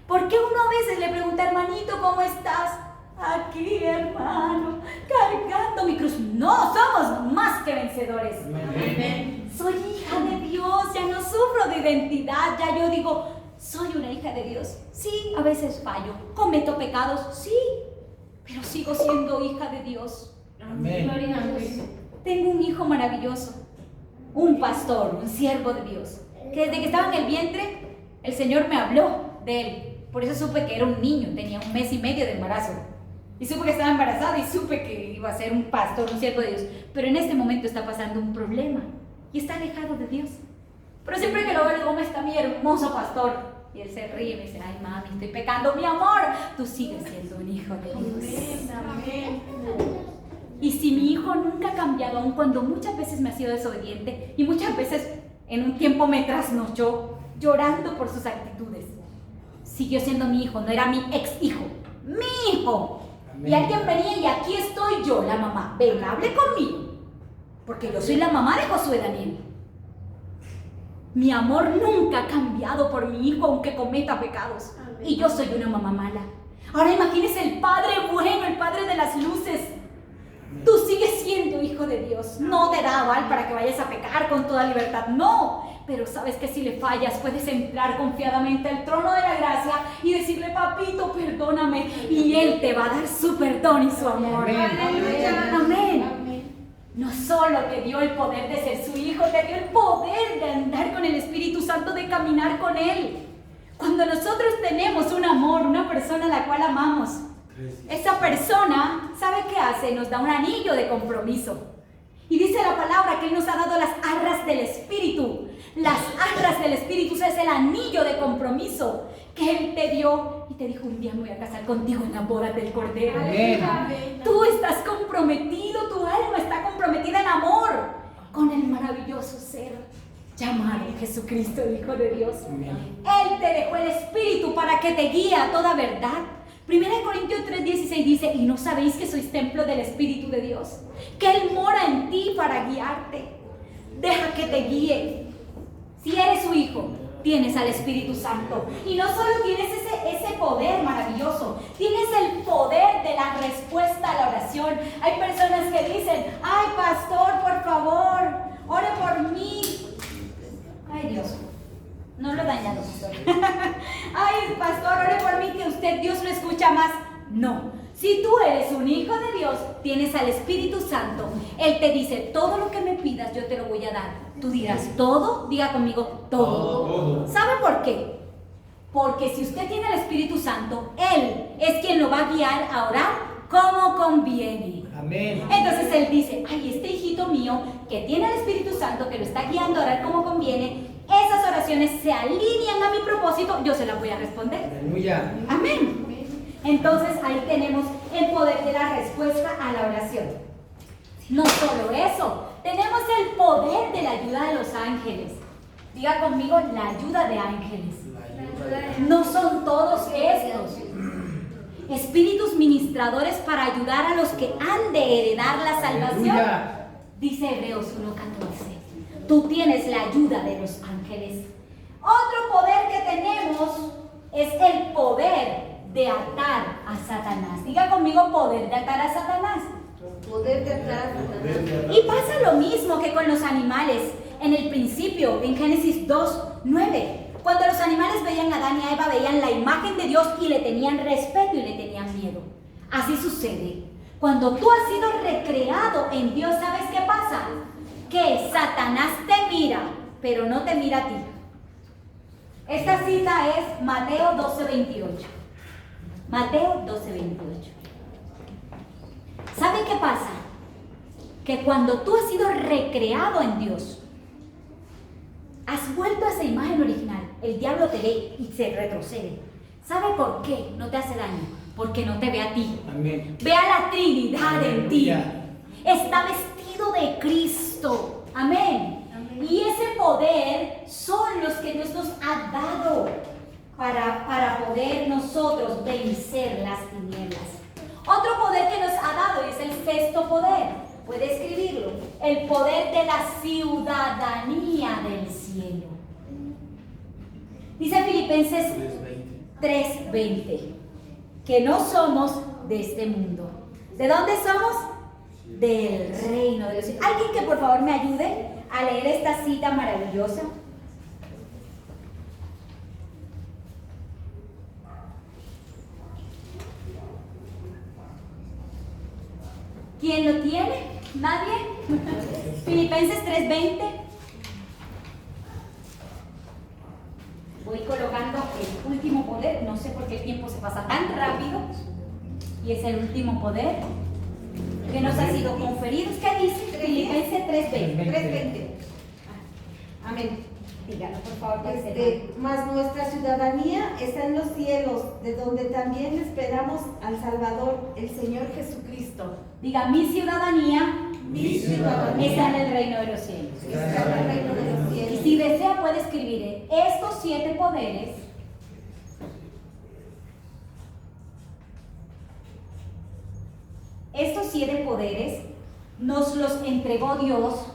¿Por qué uno a veces le pregunta, hermanito, ¿cómo estás? Aquí, hermano, cargando mi cruz. No, somos más que vencedores. Amén. Soy hija de Dios, ya no sufro de identidad, ya yo digo, soy una hija de Dios. Sí, a veces fallo, cometo pecados, sí, pero sigo siendo hija de Dios. Amén. Gloria a Dios. Tengo un hijo maravilloso, un pastor, un siervo de Dios, que desde que estaba en el vientre, el Señor me habló de él. Por eso supe que era un niño, tenía 1 mes y medio de embarazo. Y supe que estaba embarazada y supe que iba a ser un pastor, un siervo de Dios. Pero en este momento está pasando un problema y está alejado de Dios. Pero siempre que lo veo, le digo, ¿cómo está mi hermoso pastor? Y él se ríe y me dice, ay mami, estoy pecando, mi amor. Tú sigues siendo un hijo de Dios. Amén. Y si mi hijo nunca ha cambiado, aun cuando muchas veces me ha sido desobediente y muchas veces en un tiempo me trasnochó llorando por sus actitudes, siguió siendo mi hijo, no era mi ex hijo, mi hijo. Amén. Y alguien venía y aquí estoy yo, la mamá. Ven, hable conmigo, porque yo soy la mamá de Josué Daniel. Mi amor nunca ha cambiado por mi hijo aunque cometa pecados. Y yo soy una mamá mala. Ahora imagínese el Padre bueno, el Padre de las luces. Tú sigues siendo hijo de Dios. No te da aval para que vayas a pecar con toda libertad, no. Pero sabes que si le fallas puedes entrar confiadamente al trono de la gracia y decirle, papito, perdóname. Y Él te va a dar su perdón y su amor. Amén. Amén. No solo te dio el poder de ser su hijo, te dio el poder de andar con el Espíritu Santo, de caminar con Él. Cuando nosotros tenemos un amor, una persona a la cual amamos, esa persona, ¿sabe qué hace? Nos da un anillo de compromiso. Y dice la palabra que Él nos ha dado las arras del Espíritu. Las arras del Espíritu es el anillo de compromiso que Él te dio y te dijo, un día me voy a casar contigo en la boda del Cordero. Amén. Tú estás comprometido, tu alma está comprometida en amor con el maravilloso ser llamado Jesucristo, el Hijo de Dios. Amén. Él te dejó el Espíritu para que te guíe a toda verdad. 1 Corintios 3:16 dice, y no sabéis que sois templo del Espíritu de Dios, que Él mora en ti para guiarte. Deja que te guíe. Si eres su hijo, tienes al Espíritu Santo. Y no solo tienes ese poder maravilloso, tienes el poder de la respuesta a la oración. Hay personas que dicen, ay pastor, por favor, ore por mí. Ay Dios, no lo he dañado, pastor. Ay pastor, ore por mí, que Dios lo escucha más. No. Si tú eres un hijo de Dios, tienes al Espíritu Santo. Él te dice, todo lo que me pidas yo te lo voy a dar. Tú dirás, ¿todo? Diga conmigo, todo. Todo. ¿Sabe por qué? Porque si usted tiene al Espíritu Santo, Él es quien lo va a guiar a orar como conviene. Amén. Entonces Él dice, ay, este hijito mío que tiene al Espíritu Santo, que lo está guiando a orar como conviene, esas oraciones se alinean a mi propósito, yo se las voy a responder. Aleluya. Amén. Entonces ahí tenemos el poder de la respuesta a la oración. No solo eso, tenemos el poder de la ayuda de los ángeles. Diga conmigo, la ayuda de ángeles. No son todos estos espíritus ministradores para ayudar a los que han de heredar la salvación. Dice Hebreos 1:14. Tú tienes la ayuda de los ángeles. Otro poder que tenemos es el poder de atar a Satanás. Diga conmigo, poder de atar a Satanás. Poder de atar a Satanás. Y pasa lo mismo que con los animales. En el principio, en Génesis 2:9, cuando los animales veían a Adán y a Eva, veían la imagen de Dios y le tenían respeto y le tenían miedo. Así sucede. Cuando tú has sido recreado en Dios, ¿sabes qué pasa? Que Satanás te mira, pero no te mira a ti. Esta cita es Mateo 12:28. Mateo 12:28. ¿Sabe qué pasa? Que cuando tú has sido recreado en Dios, has vuelto a esa imagen original, el diablo te ve y se retrocede. ¿Sabe por qué no te hace daño? Porque no te ve a ti. Amén. Ve a la Trinidad en ti. Aleluya. Está vestido de Cristo. Amén. Y ese poder son los que Dios nos ha dado para poder nosotros vencer las tinieblas. Otro poder que nos ha dado es el sexto poder. Puede escribirlo. El poder de la ciudadanía del cielo. Dice Filipenses 3:20 que no somos de este mundo. ¿De dónde somos? Del reino de Dios. ¿Alguien que por favor me ayude a leer esta cita maravillosa? ¿Quién lo tiene? ¿Nadie? Filipenses 3:20. Voy colocando el último poder. No sé por qué el tiempo se pasa tan rápido. Y es el último poder que nos ha sido conferido. ¿Qué dice? Filipenses 3:20. 3:20. Amén. Dígalo, por favor. para hacer Mas nuestra ciudadanía está en los cielos, de donde también esperamos al Salvador, el Señor Jesucristo. Diga, mi ciudadanía Mi ciudadanía está en el reino de los cielos. Está en el reino de los Y cielos. si desea puede escribir estos 7 poderes. Estos 7 poderes nos los entregó Dios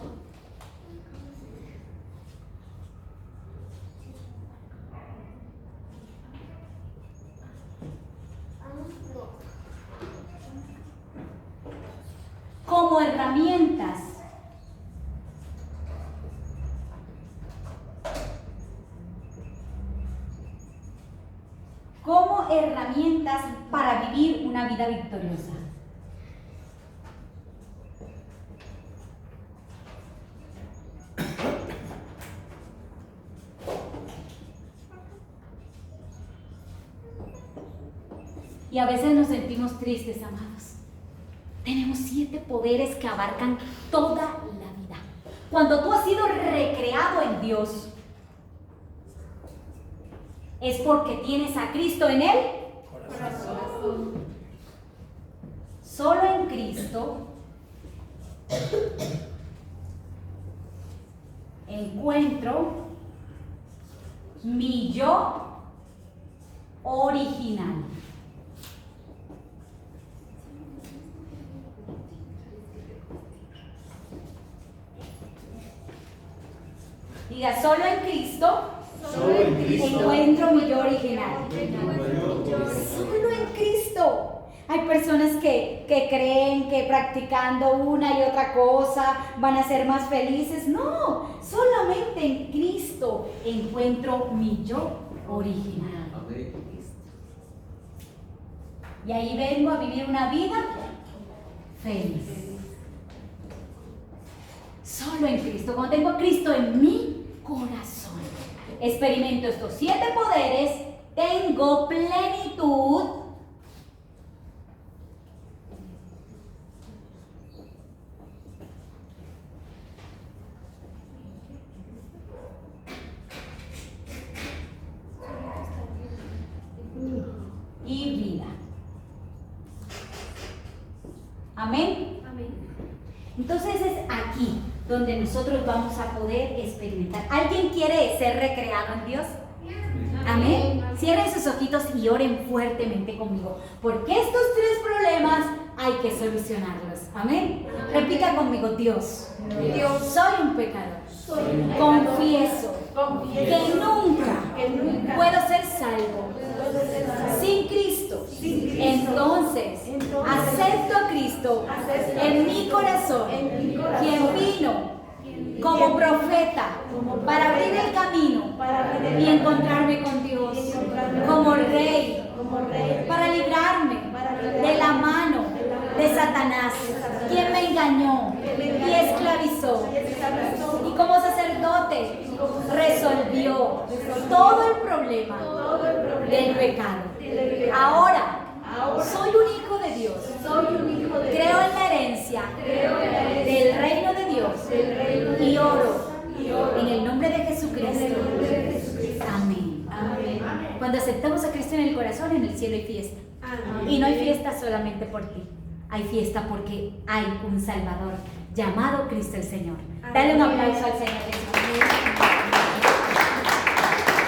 como herramientas para vivir una vida victoriosa. Y a veces nos sentimos tristes, amados. Tenemos 7 poderes que abarcan toda la vida. Cuando tú has sido recreado en Dios, es porque tienes a Cristo en el corazón. Solo en Cristo encuentro mi yo original. Diga, solo en Cristo, encuentro mi yo original. Solo en Cristo. Hay personas que creen que practicando una y otra cosa van a ser más felices. No, solamente en Cristo encuentro mi yo original. Y ahí vengo a vivir una vida feliz. Solo en Cristo. Cuando tengo a Cristo en mi corazón, experimento estos 7 poderes, tengo plenitud y vida. Amén. Amén. Entonces es aquí donde nosotros vamos a poder experimentar. ¿Alguien quiere ser recreado en Dios? Amén. Cierren sus ojitos y oren fuertemente conmigo, porque estos 3 problemas hay que solucionarlos. Amén. Repita conmigo: Dios, soy un pecador. Confieso que nunca puedo ser salvo sin Cristo. Entonces, acepto a Cristo en mi corazón, quien vino como profeta para abrir el camino y encontrarme con Dios, como rey, para librarme de la mano de Satanás, quien me engañó y esclavizó, y como sacerdote resolvió todo el problema del pecado. Ahora soy un hijo de Dios. Creo en la herencia del reino de Dios y oro en el nombre de Jesucristo. Amén. Cuando aceptamos a Cristo en el corazón, en el cielo hay fiesta. Y no hay fiesta solamente por ti. Hay fiesta porque hay un Salvador llamado Cristo el Señor. Dale un aplauso al Señor Jesús.